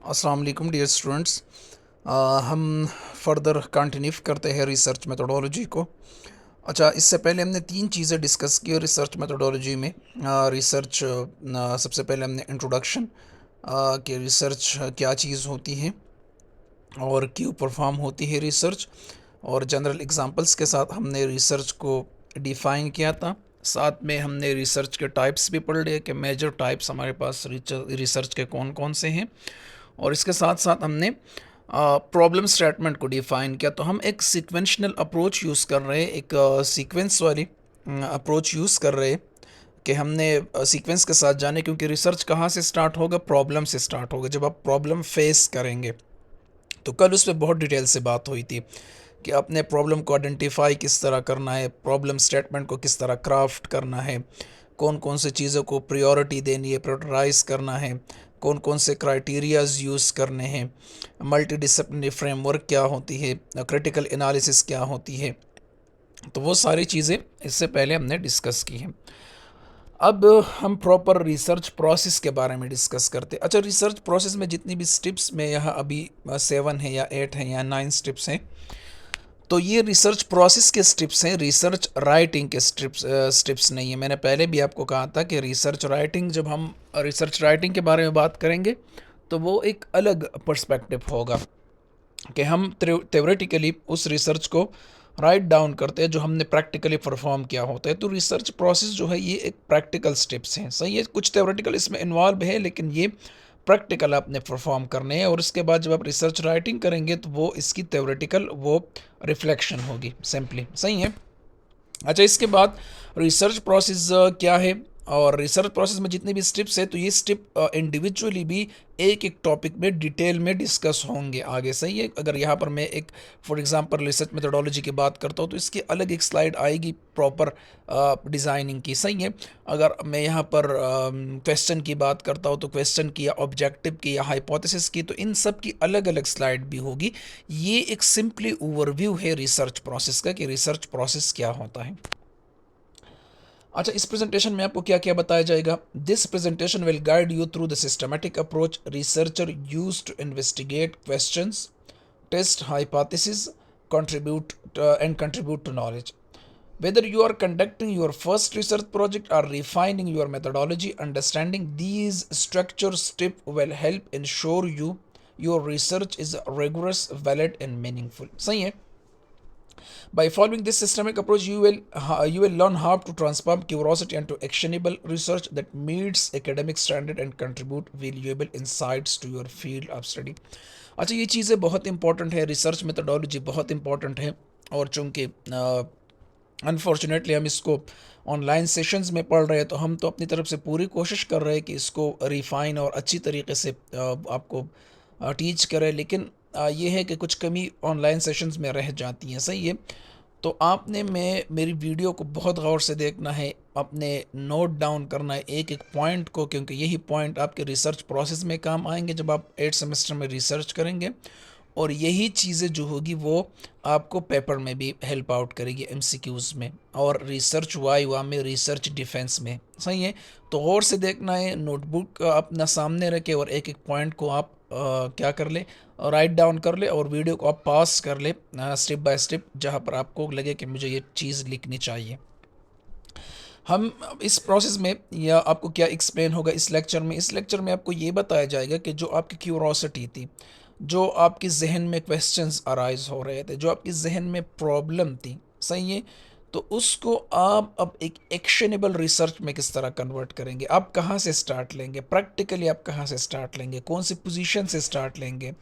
अस्सलाम वालेकुम dear students. हम फर्दर कंटिन्यू करते हैं रिसर्च मेथोडोलॉजी को। अच्छा, इससे पहले हमने तीन चीज़ें डिस्कस की रिसर्च मेथोडोलॉजी में। रिसर्च सबसे पहले हमने इंट्रोडक्शन कि रिसर्च क्या चीज़ होती है और क्यों परफॉर्म होती है रिसर्च, और जनरल एग्जांपल्स के साथ हमने रिसर्च को डिफ़ाइन किया था। साथ में हमने रिसर्च के टाइप्स भी पढ़ लिए कि मेजर टाइप्स हमारे पास रिसर्च के कौन कौन से हैं, और इसके साथ साथ हमने प्रॉब्लम स्टेटमेंट को डिफ़ाइन किया। तो हम एक सीक्वेंशनल अप्रोच यूज़ कर रहे हैं, एक सीक्वेंस वाली अप्रोच यूज़ कर रहे हैं कि हमने सीक्वेंस के साथ जाने, क्योंकि रिसर्च कहाँ से स्टार्ट होगा? प्रॉब्लम से स्टार्ट होगा। जब आप प्रॉब्लम फेस करेंगे, तो कल उस पर बहुत डिटेल से बात हुई थी कि अपने प्रॉब्लम को आइडेंटिफाई किस तरह करना है, प्रॉब्लम स्टेटमेंट को किस तरह क्राफ्ट करना है, कौन कौन से चीज़ों को प्रायोरिटी देनी है, प्रायोरिटाइज करना है, कौन कौन से क्राइटेरियाज यूज़ करने हैं, मल्टी डिसिप्लिनरी फ्रेमवर्क क्या होती है, क्रिटिकल एनालिसिस क्या होती है। तो वो सारी चीज़ें इससे पहले हमने डिस्कस की हैं। अब हम प्रॉपर रिसर्च प्रोसेस के बारे में डिस्कस करते हैं। अच्छा, रिसर्च प्रोसेस में जितनी भी स्टेप्स में यहाँ अभी 7 है या 8 है या 9 स्टेप्स हैं, तो ये रिसर्च प्रोसेस के स्टेप्स हैं, रिसर्च राइटिंग के स्टेप्स नहीं है। मैंने पहले भी आपको कहा था कि रिसर्च राइटिंग, जब हम रिसर्च राइटिंग के बारे में बात करेंगे तो वो एक अलग पर्सपेक्टिव होगा कि हम थ्योरेटिकली उस रिसर्च को राइट डाउन करते हैं जो हमने प्रैक्टिकली परफॉर्म किया होता है। तो रिसर्च प्रोसेस जो है ये एक प्रैक्टिकल स्टेप्स हैं, सही है। कुछ थ्योरेटिकल इसमें इन्वॉल्व है, लेकिन ये प्रैक्टिकल आपने परफॉर्म करने हैं, और इसके बाद जब आप रिसर्च राइटिंग करेंगे तो वो इसकी थ्योरेटिकल वो रिफ्लेक्शन होगी, सिंपली, सही है। अच्छा, इसके बाद रिसर्च प्रोसेस क्या है, और रिसर्च प्रोसेस में जितने भी स्टेप्स है, तो ये स्टेप इंडिविजुअली भी एक एक टॉपिक में डिटेल में डिस्कस होंगे आगे, सही है। अगर यहाँ पर मैं एक फॉर एग्जांपल रिसर्च मेथोडोलॉजी की बात करता हूँ, तो इसकी अलग एक स्लाइड आएगी प्रॉपर डिज़ाइनिंग की, सही है। अगर मैं यहाँ पर क्वेश्चन की बात करता हूँ, तो क्वेश्चन की या ऑब्जेक्टिव की या हाइपोथेसिस की, तो इन सब की अलग अलग स्लाइड भी होगी। ये एक सिंपली ओवरव्यू है रिसर्च प्रोसेस का कि रिसर्च प्रोसेस क्या होता है। अच्छा, इस प्रेजेंटेशन में आपको क्या क्या बताया जाएगा? This presentation will guide you through the systematic approach researcher use to investigate questions, test hypotheses, contribute to knowledge. Whether you are conducting your first research project or refining your methodology, understanding these structure steps will help ensure your research is rigorous, valid, and meaningful. सही है। By following this systemic approach, you will learn how to transform curiosity into actionable research that meets academic standard and contribute valuable insights to your field of study. अच्छा, ये चीज़ें बहुत important है, research methodology बहुत important है, और चूंकि unfortunately हम इसको ऑनलाइन सेशंस में पढ़ रहे हैं, तो हम तो अपनी तरफ से पूरी कोशिश कर रहे हैं कि इसको रिफ़ाइन और अच्छी तरीके से आपको टीच करें, लेकिन ये है कि कुछ कमी ऑनलाइन सेशंस में रह जाती हैं, सही है। तो आपने मेरी वीडियो को बहुत गौर से देखना है, अपने नोट डाउन करना है एक एक पॉइंट को, क्योंकि यही पॉइंट आपके रिसर्च प्रोसेस में काम आएंगे जब आप 8 सेमेस्टर में रिसर्च करेंगे, और यही चीज़ें जो होगी वो आपको पेपर में भी हेल्प आउट करेगी, एमसीक्यूज़ में और रिसर्च वाइवा में, रिसर्च डिफेंस में, सही है। तो गौर से देखना है, नोटबुक अपना सामने रखे और एक एक पॉइंट को आप क्या कर ले, राइट डाउन कर ले, और वीडियो को आप पास कर ले स्टेप बाय स्टेप, जहाँ पर आपको लगे कि मुझे ये चीज़ लिखनी चाहिए। हम इस प्रोसेस में, या आपको क्या एक्सप्लेन होगा इस लेक्चर में आपको ये बताया जाएगा कि जो आपकी क्यूरोसिटी थी, जो आपके जहन में क्वेश्चंस अराइज हो रहे थे, जो आपके जहन में प्रॉब्लम थी, सही है, तो उसको आप अब एक एक्शनेबल रिसर्च में किस तरह कन्वर्ट करेंगे, आप कहाँ से स्टार्ट लेंगे, प्रैक्टिकली आप कहाँ से स्टार्ट लेंगे, कौन सी पोजीशन से स्टार्ट लेंगे,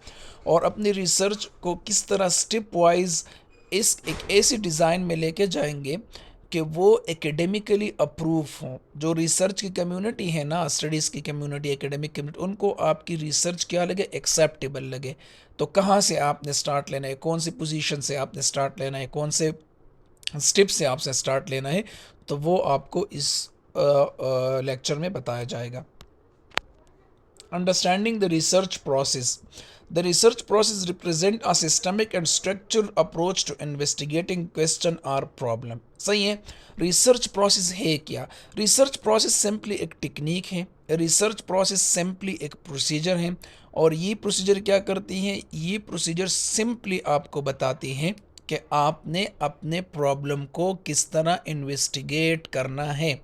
और अपनी रिसर्च को किस तरह स्टेप वाइज इस एक ऐसी डिज़ाइन में लेके जाएंगे कि वो एकेडमिकली अप्रूव हों। जो रिसर्च की कम्युनिटी है ना, स्टडीज़ की कम्युनिटी, एकेडमिक कम्युनिटी, उनको आपकी रिसर्च क्या लगे, एक्सेप्टेबल लगे। तो कहाँ से आपने स्टार्ट लेना है, कौन सी पोजीशन से आपने स्टार्ट लेना है, कौन से स्टेप से आपसे स्टार्ट लेना है, तो वो आपको इस लेक्चर में बताया जाएगा। Understanding the research process. The research process represent a systemic and structured approach to investigating question or problem. सही है। रिसर्च प्रोसेस है क्या? रिसर्च प्रोसेस सिंपली एक टेक्निक है, रिसर्च प्रोसेस सिंपली एक प्रोसीजर है, और ये प्रोसीजर क्या करती है, ये प्रोसीजर सिंपली आपको बताती है कि आपने अपने प्रॉब्लम को किस तरह इन्वेस्टिगेट करना है।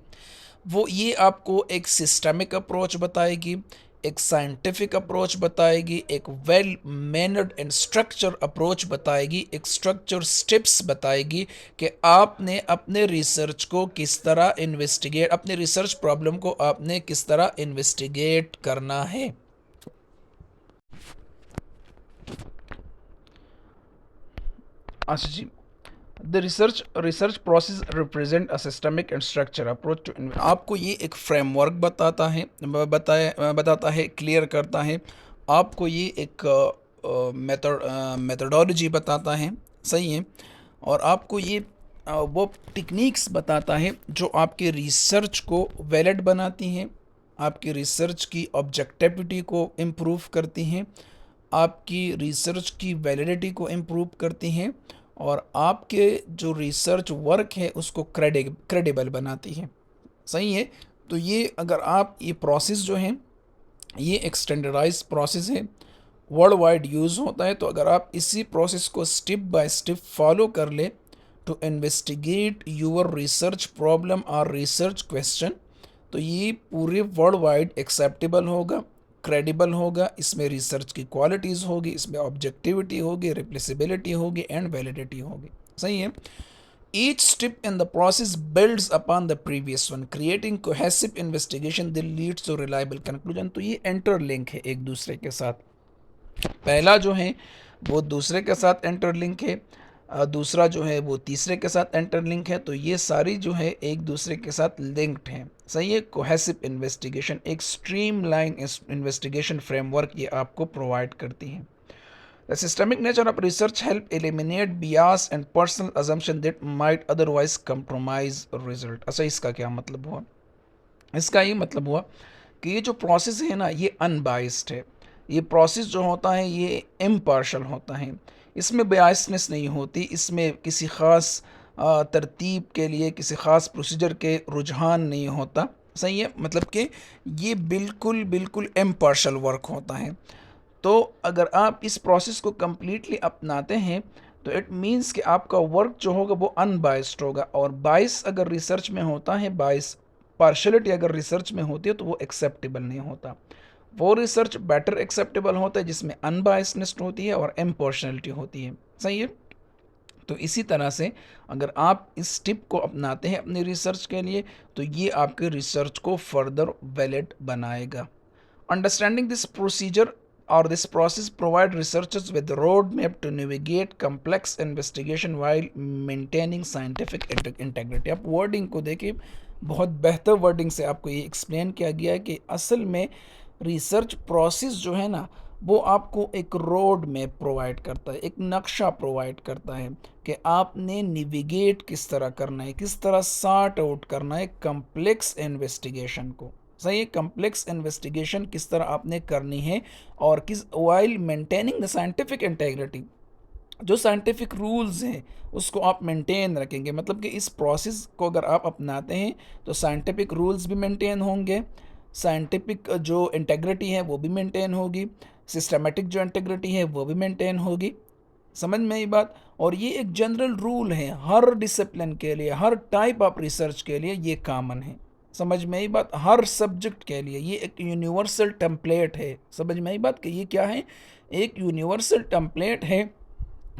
वो ये आपको एक सिस्टमिक अप्रोच बताएगी, एक साइंटिफिक अप्रोच बताएगी, एक well mannered and structure approach बताएगी, एक स्ट्रक्चर स्टेप्स बताएगी कि आपने अपने रिसर्च को किस तरह इन्वेस्टिगेट, अपने रिसर्च प्रॉब्लम को आपने किस तरह इन्वेस्टिगेट करना है। अच्छा जी, the research process represent a systemic and structure approach to, आपको ये एक फ्रेमवर्क बताता है, क्लियर करता है। आपको ये एक मेथडोलॉजी बताता है, सही है। और आपको ये वो टेक्निक्स बताता है जो आपके रिसर्च को वैलिड बनाती हैं, आपकी रिसर्च की ऑब्जेक्टिविटी को इम्प्रूव करती हैं, आपकी रिसर्च की वैलिडिटी को इम्प्रूव करती हैं, और आपके जो रिसर्च वर्क है उसको क्रेडिबल बनाती है, सही है। तो ये अगर आप ये प्रोसेस जो है, ये एक स्टैंडर्डाइज प्रोसेस है, वर्ल्ड वाइड यूज़ होता है। तो अगर आप इसी प्रोसेस को स्टेप बाय स्टेप फॉलो कर ले to investigate your research problem और रिसर्च क्वेश्चन, तो ये पूरे वर्ल्ड वाइड एक्सेप्टेबल होगा, क्रेडिबल होगा, इसमें रिसर्च की क्वालिटीज़ होगी, इसमें ऑब्जेक्टिविटी होगी, रिप्लेसिबिलिटी होगी एंड वैलिडिटी होगी, सही है। Each step in the process builds upon the previous one, creating cohesive investigation that leads to reliable conclusion। तो ये इंटरलिंक है एक दूसरे के साथ। पहला जो है वो दूसरे के साथ इंटरलिंक है, दूसरा जो है वो तीसरे के साथ इंटरलिंक है। तो ये सारी जो है एक दूसरे के साथ लिंक्ड हैं, सही है। कोहेसिव इन्वेस्टिगेशन एक स्ट्रीमलाइन इन्वेस्टिगेशन फ्रेमवर्क ये आपको प्रोवाइड करती है। The systemic nature of research help eliminate bias and personal assumption that might otherwise compromise result। अच्छा, इसका क्या मतलब हुआ? इसका ये मतलब हुआ कि ये जो प्रोसेस है ना, ये अनबाइस्ड है। ये प्रोसेस जो होता है ये इम्पार्शल होता है, इसमें बायसनेस नहीं होती, इसमें किसी ख़ास तरतीब के लिए, किसी ख़ास प्रोसीजर के रुझान नहीं होता, सही है। मतलब कि ये बिल्कुल बिल्कुल इम्पार्शल वर्क होता है। तो अगर आप इस प्रोसेस को कम्प्लीटली अपनाते हैं तो इट मीन्स कि आपका वर्क जो होगा वो अनबाइस्ड होगा। और बाइस अगर रिसर्च में होता है, बाइस पार्शलिटी अगर रिसर्च में होती है तो वो एक्सेप्टेबल नहीं होता। वो रिसर्च बेटर एक्सेप्टेबल होता है जिसमें अनबाइसनेस होती है और इम्पर्सनलिटी होती है, सही है। तो इसी तरह से अगर आप इस टिप को अपनाते हैं अपनी रिसर्च के लिए तो ये आपके रिसर्च को फर्दर वैलिड बनाएगा। Understanding this procedure or this process provide researchers with a roadmap to navigate complex investigation while maintaining scientific integrity। आप वर्डिंग को देखिए, बहुत बेहतर वर्डिंग से आपको ये एक्सप्लेन किया गया है कि असल में रिसर्च प्रोसेस जो है ना वो आपको एक रोड मैप प्रोवाइड करता है, एक नक्शा प्रोवाइड करता है कि आपने नेविगेट किस तरह करना है, किस तरह सॉर्ट आउट करना है कम्प्लेक्स इन्वेस्टिगेशन को, सही है। कम्प्लेक्स इन्वेस्टिगेशन किस तरह आपने करनी है और किस while maintaining the scientific integrity, जो साइंटिफिक रूल्स हैं उसको आप मेंटेन रखेंगे। मतलब कि इस प्रोसेस को अगर आप अपनाते हैं तो साइंटिफिक रूल्स भी मेंटेन होंगे, साइंटिफिक जो इंटेग्रिटी है वो भी मेंटेन होगी, सिस्टमेटिक जो इंटेग्रिटी है वो भी मेंटेन होगी, समझ में ये बात। और ये एक जनरल रूल है हर डिसिप्लिन के लिए, हर टाइप ऑफ रिसर्च के लिए ये कॉमन है, समझ में ये बात। हर सब्जेक्ट के लिए ये एक यूनिवर्सल टेम्पलेट है, समझ में ये बात कि ये क्या है, एक यूनिवर्सल टेम्पलेट है।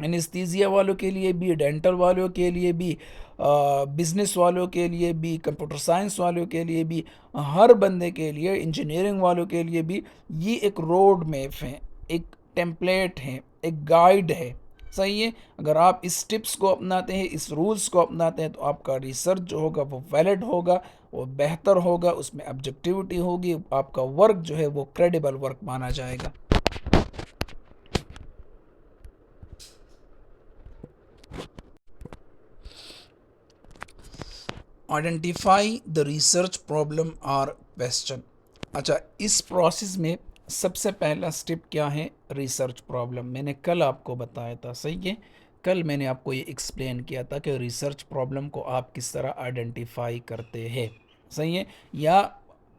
एनेस्थीसिया वालों के लिए भी, डेंटल वालों के लिए भी, बिजनेस वालों के लिए भी, कंप्यूटर साइंस वालों के लिए भी, हर बंदे के लिए, इंजीनियरिंग वालों के लिए भी ये एक रोड मैप है, एक टेम्पलेट है, एक गाइड है, सही है। अगर आप इस टिप्स को अपनाते हैं, इस रूल्स को अपनाते हैं तो आपका रिसर्च जो होगा वो वैलिड होगा, वो बेहतर होगा, उसमें ऑब्जेक्टिविटी होगी, आपका वर्क जो है वो क्रेडिबल वर्क माना जाएगा। आइडेंटिफाई द रिसर्च प्रॉब्लम और क्वेश्चन। अच्छा, इस प्रोसेस में सबसे पहला स्टेप क्या है, रिसर्च प्रॉब्लम। मैंने कल आपको बताया था, सही है। कल मैंने आपको ये एक्सप्लेन किया था कि रिसर्च प्रॉब्लम को आप किस तरह आइडेंटिफाई करते हैं, सही है। या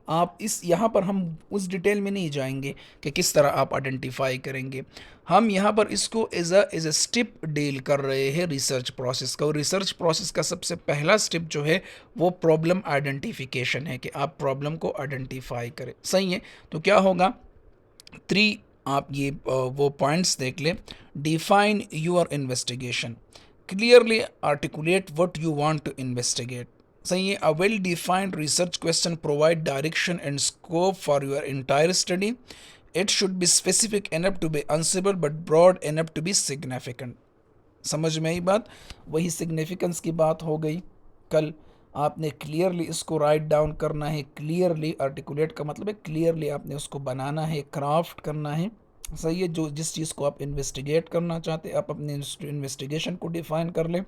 आप इस यहाँ पर हम उस डिटेल में नहीं जाएंगे कि किस तरह आप आइडेंटिफाई करेंगे। हम यहाँ पर इसको एज अ स्टेप डील कर रहे हैं रिसर्च प्रोसेस का। और रिसर्च प्रोसेस का सबसे पहला स्टेप जो है वो प्रॉब्लम आइडेंटिफिकेशन है कि आप प्रॉब्लम को आइडेंटिफाई करें। सही है, तो क्या होगा, 3 आप ये वो पॉइंट्स देख लें। Define your investigation, clearly articulate what you want to investigate. सही है, a well defined research question provide direction and scope for your entire study. It should be specific enough to be answerable but broad enough to be significant. समझ में आई बात? वही significance की बात हो गई कल। आपने क्लियरली इसको राइट डाउन करना है, क्लियरली आर्टिकुलेट का मतलब है क्लियरली आपने उसको बनाना है, क्राफ्ट करना है। सही है, जो जिस चीज़ को आप इन्वेस्टिगेट करना चाहते हैं आप अपने इन्वेस्टिगेशन को डिफाइन कर लें।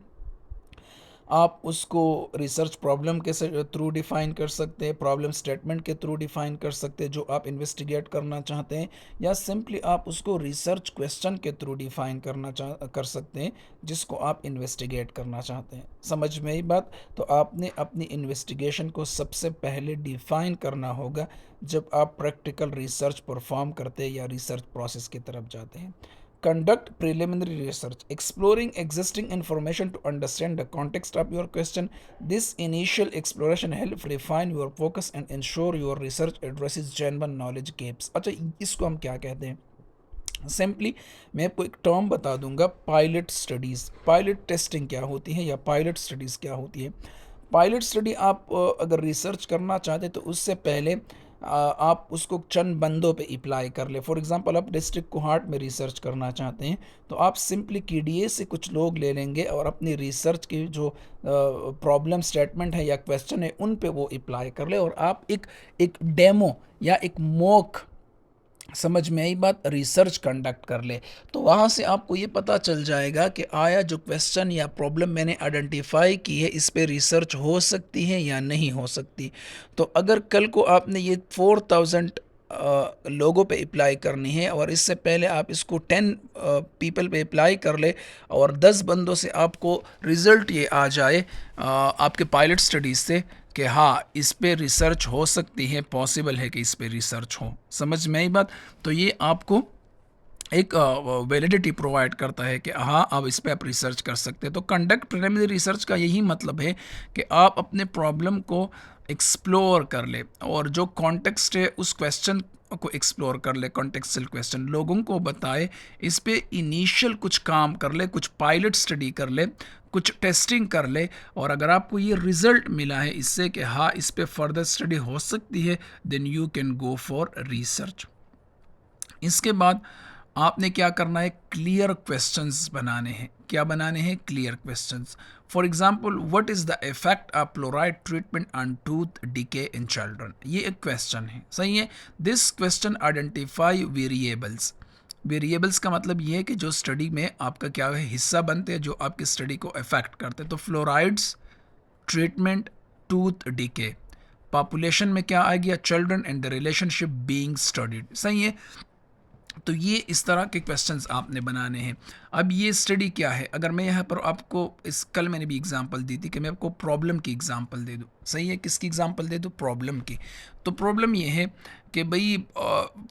आप उसको रिसर्च प्रॉब्लम के थ्रू डिफाइन कर सकते हैं, प्रॉब्लम स्टेटमेंट के थ्रू डिफाइन कर सकते हैं जो आप इन्वेस्टिगेट करना चाहते हैं, या सिंपली आप उसको रिसर्च क्वेश्चन के थ्रू डिफाइन कर सकते हैं जिसको आप इन्वेस्टिगेट करना चाहते हैं। समझ में आई बात? तो आपने अपनी इन्वेस्टिगेशन को सबसे पहले डिफाइन करना होगा जब आप प्रैक्टिकल रिसर्च परफॉर्म करते हैं या रिसर्च प्रोसेस की तरफ जाते हैं। Conduct preliminary research, exploring existing information to understand the context of your question. This initial exploration helps refine your focus and ensure your research addresses genuine knowledge gaps. अच्छा, इसको हम क्या कहते हैं? सिंपली मैं आपको एक टर्म बता दूंगा, पायलट स्टडीज़। पायलट टेस्टिंग क्या होती है या पायलट स्टडीज़ क्या होती है? पायलट स्टडी आप अगर रिसर्च करना चाहते हैं तो उससे पहले आप उसको चंद बंदों पे अप्लाई कर ले। फॉर एग्जांपल आप डिस्ट्रिक्ट कोहाट में रिसर्च करना चाहते हैं तो आप सिंपली KDA से कुछ लोग ले लेंगे और अपनी रिसर्च की जो प्रॉब्लम स्टेटमेंट है या क्वेश्चन है उन पे वो अप्लाई कर ले, और आप एक डेमो या एक मॉक, समझ में आई बात, रिसर्च कंडक्ट कर ले। तो वहाँ से आपको ये पता चल जाएगा कि आया जो क्वेश्चन या प्रॉब्लम मैंने आइडेंटिफाई की है इस पे रिसर्च हो सकती है या नहीं हो सकती। तो अगर कल को आपने ये 4000 लोगों पे अप्लाई करनी है और इससे पहले आप इसको 10 पीपल पे अप्लाई कर ले और 10 बंदों से आपको रिज़ल्ट ये आ जाए आपके पायलट स्टडीज़ से कि हाँ इस पे रिसर्च हो सकती है, पॉसिबल है कि इस पे रिसर्च हो। समझ में आई बात? तो ये आपको एक वैलिडिटी प्रोवाइड करता है कि हाँ अब इस पे आप रिसर्च कर सकते हैं। तो कंडक्ट प्रिलिमिनरी रिसर्च का यही मतलब है कि आप अपने प्रॉब्लम को एक्सप्लोर कर ले और जो कॉन्टेक्स्ट है उस क्वेश्चन को एक्सप्लोर कर ले, कॉन्टेक्स्चुअल क्वेश्चन लोगों को बताए, इस पे इनिशियल कुछ काम कर ले, कुछ पायलट स्टडी कर ले, कुछ टेस्टिंग कर ले, और अगर आपको ये रिज़ल्ट मिला है इससे कि हाँ इस पे फर्दर स्टडी हो सकती है, then you can go for research. इसके बाद आपने क्या करना है, क्लियर क्वेश्चंस बनाने हैं। क्या बनाने हैं? Clear questions. For example, what is the effect of fluoride treatment on tooth decay in children? ये एक क्वेश्चन है, सही है। This question identify variables. Variables का मतलब ये है कि जो स्टडी में आपका क्या है हिस्सा बनते हैं जो आपकी स्टडी को इफेक्ट करते हैं। तो fluorides, treatment, tooth decay. Population में क्या आ गया? Children and the relationship being studied. सही है। तो ये इस तरह के क्वेश्चंस आपने बनाने हैं। अब ये स्टडी क्या है? अगर मैं यहाँ पर आपको इस कल मैंने भी एग्जांपल दी थी कि मैं आपको प्रॉब्लम की एग्जांपल दे दूँ। सही है, किसकी एग्जांपल दे दूँ? प्रॉब्लम की। तो प्रॉब्लम ये है कि भाई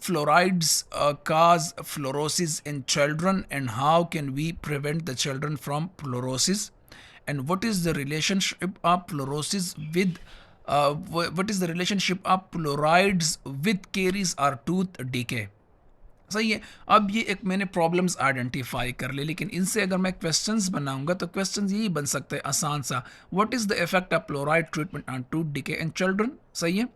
fluorides cause fluorosis in children and how can we prevent the children from fluorosis, and what is the relationship of fluorosis with what is the relationship of fluorides with caries or tooth decay? सही है। अब ये एक मैंने problems identify कर ले, लेकिन इनसे अगर मैं क्वेश्चंस बनाऊंगा तो क्वेश्चंस यही बन सकते हैं आसान सा, what is the effect of fluoride treatment on tooth decay in children? सही है।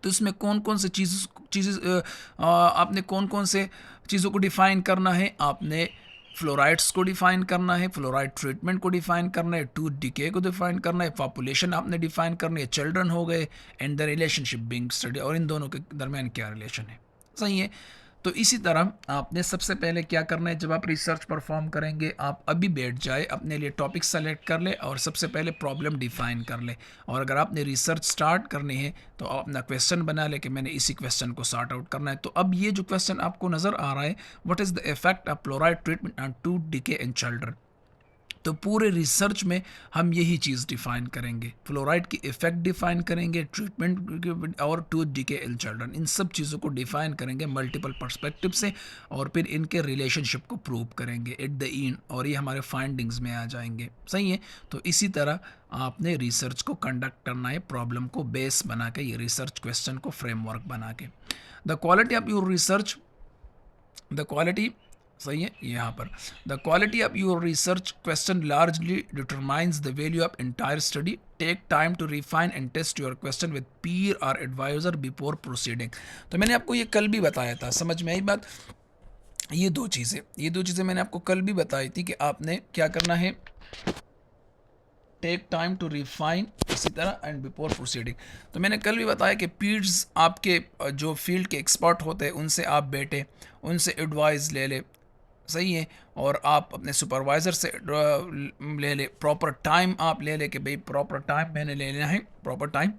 तो इसमें कौन कौन से चीज़ें आपने कौन कौन से चीज़ों को डिफ़ाइन करना है? आपने फ्लोराइड्स को डिफ़ाइन करना है, फ्लोराइड ट्रीटमेंट को डिफ़ाइन करना है, टूथ डिके को डिफ़ाइन करना है, पॉपुलेशन आपने डिफ़ाइन करनी है, चिल्ड्रन हो गए, and the relationship being study, और इन दोनों के दरमियान क्या रिलेशन है। सही है। तो इसी तरह आपने सबसे पहले क्या करना है, जब आप रिसर्च परफॉर्म करेंगे आप अभी बैठ जाए, अपने लिए टॉपिक सेलेक्ट कर ले और सबसे पहले प्रॉब्लम डिफाइन कर ले, और अगर आपने रिसर्च स्टार्ट करनी है तो आप अपना क्वेश्चन बना ले कि मैंने इसी क्वेश्चन को सॉर्ट आउट करना है। तो अब ये जो क्वेश्चन आपको नज़र आ रहा है, what is the effect of fluoride treatment on tooth decay in children, तो पूरे रिसर्च में हम यही चीज़ डिफ़ाइन करेंगे, फ्लोराइड की इफ़ेक्ट डिफ़ाइन करेंगे, ट्रीटमेंट और टूथ डीके इन चिल्ड्रन, इन सब चीज़ों को डिफ़ाइन करेंगे मल्टीपल पर्सपेक्टिव से, और फिर इनके रिलेशनशिप को प्रूव करेंगे एट द एंड, और ये हमारे फाइंडिंग्स में आ जाएंगे। सही है। तो इसी तरह आपने रिसर्च को कंडक्ट करना है, प्रॉब्लम को बेस बना के, ये रिसर्च क्वेश्चन को फ्रेमवर्क बना के। The quality of your research, the quality, सही है यहाँ पर, the quality of your research question largely determines the value of entire study, take time to refine and test your question with peer और adviser before proceeding. तो मैंने आपको ये कल भी बताया था, समझ में आई बात। ये दो चीज़ें मैंने आपको कल भी बताई थी कि आपने क्या करना है, टेक टाइम टू रिफाइन, इसी तरह एंड बिफोर प्रोसीडिंग। तो मैंने कल भी बताया कि पीर्स आपके जो फील्ड के एक्सपर्ट होते हैं उनसे आप बैठे, उनसे एडवाइस ले ले, सही है, और आप अपने सुपरवाइज़र से ले ले, प्रॉपर टाइम आप ले ले कि भाई प्रॉपर टाइम मैंने ले लेना है, प्रॉपर टाइम,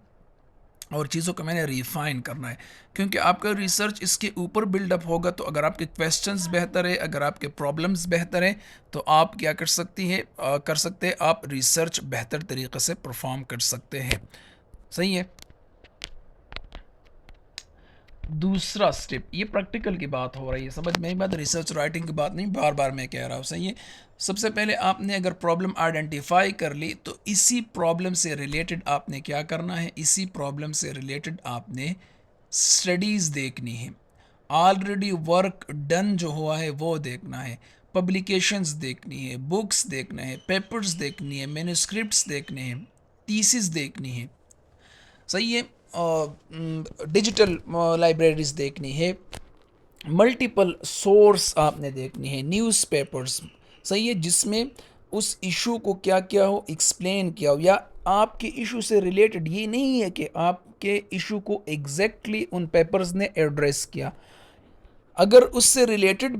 और चीज़ों को मैंने रिफाइन करना है, क्योंकि आपका रिसर्च इसके ऊपर बिल्डअप होगा। तो अगर आपके क्वेश्चंस बेहतर है, अगर आपके प्रॉब्लम्स बेहतर है, तो आप क्या कर सकती हैं, कर सकते हैं, आप रिसर्च बेहतर तरीके से परफॉर्म कर सकते हैं। सही है। दूसरा स्टेप, ये प्रैक्टिकल की बात हो रही है, समझ में आई बात, रिसर्च राइटिंग की बात नहीं, बार बार मैं कह रहा हूँ। सही है। सबसे पहले आपने अगर प्रॉब्लम आइडेंटिफाई कर ली, तो इसी प्रॉब्लम से रिलेटेड आपने क्या करना है, इसी प्रॉब्लम से रिलेटेड आपने स्टडीज़ देखनी है, ऑलरेडी वर्क डन जो हुआ है वो देखना है, पब्लिकेशंस देखनी है, बुक्स देखना है, पेपर्स देखनी है, मैन्युस्क्रिप्ट्स देखने हैं, थीसिस देखनी है। सही है। डिजिटल लाइब्रेरीज देखनी है, मल्टीपल सोर्स आपने देखनी है, न्यूज़पेपर्स, सही है, जिसमें उस इशू को क्या क्या हो एक्सप्लेन किया हो, या आपके इशू से रिलेटेड, ये नहीं है कि आपके इशू को एग्जैक्टली उन पेपर्स ने एड्रेस किया, अगर उससे रिलेटेड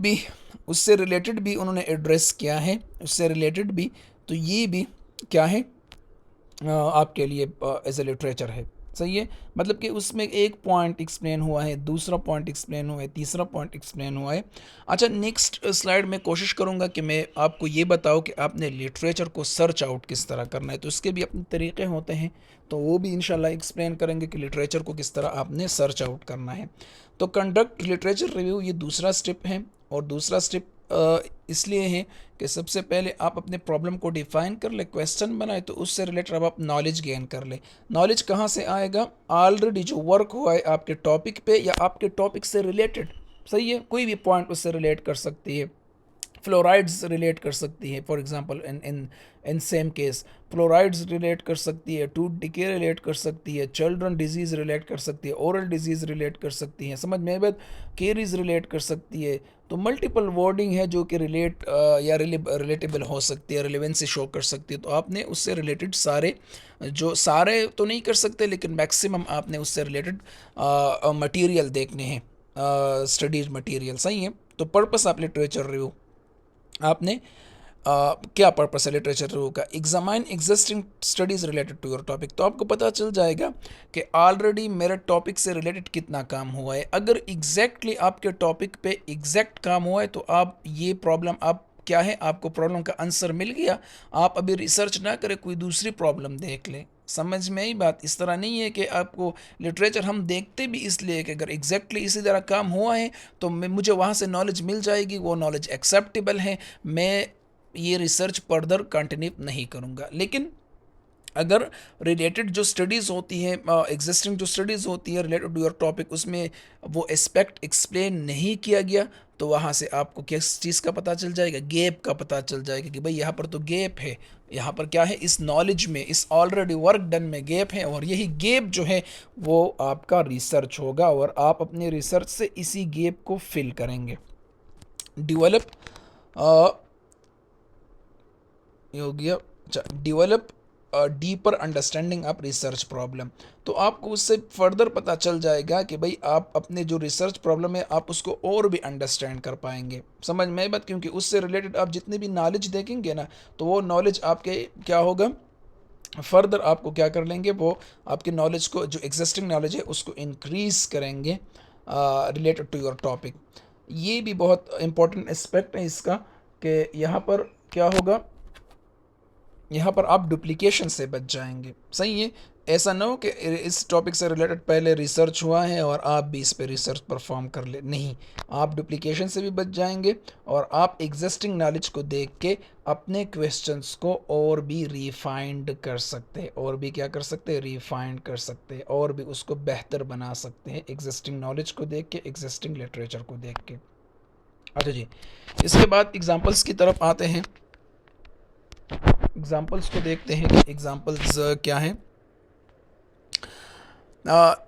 भी उन्होंने एड्रेस किया है, उससे रिलेटेड भी, तो ये भी क्या है, आपके लिए एज ए लिटरेचर है। सही है। मतलब कि उसमें एक पॉइंट एक्सप्लेन हुआ है, दूसरा पॉइंट एक्सप्लेन हुआ है, तीसरा पॉइंट एक्सप्लेन हुआ है। अच्छा, नेक्स्ट स्लाइड में कोशिश करूंगा कि मैं आपको ये बताऊं कि आपने लिटरेचर को सर्च आउट किस तरह करना है, तो इसके भी अपने तरीके होते हैं, तो वो भी इंशाल्लाह एक्सप्लेन करेंगे कि लिटरेचर को किस तरह आपने सर्च आउट करना है। तो कंडक्ट लिटरेचर रिव्यू, ये दूसरा स्टेप है, और दूसरा स्टेप इसलिए है कि सबसे पहले आप अपने प्रॉब्लम को डिफाइन कर ले, क्वेश्चन बनाए, तो उससे रिलेटेड आप नॉलेज गेन कर ले। नॉलेज कहाँ से आएगा, ऑलरेडी जो वर्क हुआ है आपके टॉपिक पे या आपके टॉपिक से रिलेटेड। सही है। कोई भी पॉइंट उससे रिलेट कर सकती है, फ्लोराइड्स रिलेट कर सकती है, for example in same case fluorides relate कर सकती है, टूथ डिके रिलेट कर सकती है, चिल्ड्रन डिजीज़ रिलेट कर सकती है, ओरल डिजीज़ रिलेट कर सकती है, समझ में बात, केरीज रिलेट कर सकती है। तो मल्टीपल वर्डिंग है जो कि रिलेट या रिलेटेबल हो सकती है, रिलेवेंसी शो कर सकती है। तो आपने उससे रिलेटेड सारे तो नहीं कर सकते, लेकिन मैक्सिमम आपने उससे रिलेटेड मटेरियल देखने हैं, स्टडीज मटेरियल। सही है। तो पर्पस ऑफ लिटरेचर रिव्यू, आपने क्या पर्पस है लिटरेचर रिव्यू का, examine existing studies related to your topic. तो आपको पता चल जाएगा कि ऑलरेडी मेरे टॉपिक से रिलेटेड कितना काम हुआ है। अगर एग्जैक्टली आपके टॉपिक पे एग्जैक्ट काम हुआ है, तो आप ये प्रॉब्लम, आप क्या है, आपको प्रॉब्लम का आंसर मिल गया, आप अभी रिसर्च ना करें, कोई दूसरी प्रॉब्लम देख लें। समझ में आई बात। इस तरह नहीं है कि आपको लिटरेचर हम देखते भी इसलिए कि अगर एग्जैक्टली इसी तरह काम हुआ है तो मुझे वहाँ से नॉलेज मिल जाएगी, वो नॉलेज एक्सेप्टेबल है, मैं ये रिसर्च फर्दर कंटिन्यू नहीं करूँगा। लेकिन अगर रिलेटेड जो स्टडीज़ होती है, एग्जिस्टिंग जो स्टडीज़ होती है रिलेटेड टू योर टॉपिक, उसमें वो एस्पेक्ट एक्सप्लेन नहीं किया गया, तो वहाँ से आपको किस चीज़ का पता चल जाएगा, गैप का पता चल जाएगा कि भाई यहाँ पर तो गैप है, यहाँ पर क्या है, इस नॉलेज में, इस ऑलरेडी वर्क डन में गैप है, और यही गैप जो है वो आपका रिसर्च होगा, और आप अपने रिसर्च से इसी गैप को फिल करेंगे। डिवेलप हो गया। अच्छा, develop deeper understanding of research problem. तो आपको उससे फर्दर पता चल जाएगा कि भाई आप अपने जो रिसर्च प्रॉब्लम है आप उसको और भी अंडरस्टैंड कर पाएंगे। समझ में बात, क्योंकि उससे रिलेटेड आप जितनी भी नॉलेज देखेंगे ना, तो वो नॉलेज आपके क्या होगा, फर्दर आपको क्या कर लेंगे, वो आपके नॉलेज को, जो एग्जिस्टिंग नॉलेज है उसको इंक्रीज करेंगे रिलेटेड टू योर टॉपिक। ये भी बहुत इंपॉर्टेंट एस्पेक्ट है इसका कि यहाँ पर क्या होगा, यहाँ पर आप डुप्लीकेशन से बच जाएंगे। सही है, ऐसा ना हो कि इस टॉपिक से रिलेटेड पहले रिसर्च हुआ है और आप भी इस पे रिसर्च परफॉर्म कर ले, नहीं, आप डुप्लीकेशन से भी बच जाएंगे और आप एग्जिस्टिंग नॉलेज को देख के अपने क्वेश्चंस को और भी रिफाइंड कर सकते हैं, और भी क्या कर सकते हैं, रिफाइंड कर सकते हैं, और भी उसको बेहतर बना सकते हैं एग्जिस्टिंग नॉलेज को देख के, एग्जिस्टिंग लिटरेचर को देख के। अच्छा जी, इसके बाद एग्जांपल्स की तरफ आते हैं। एग्जांपल्स को देखते हैं कि एग्जांपल्स क्या हैं।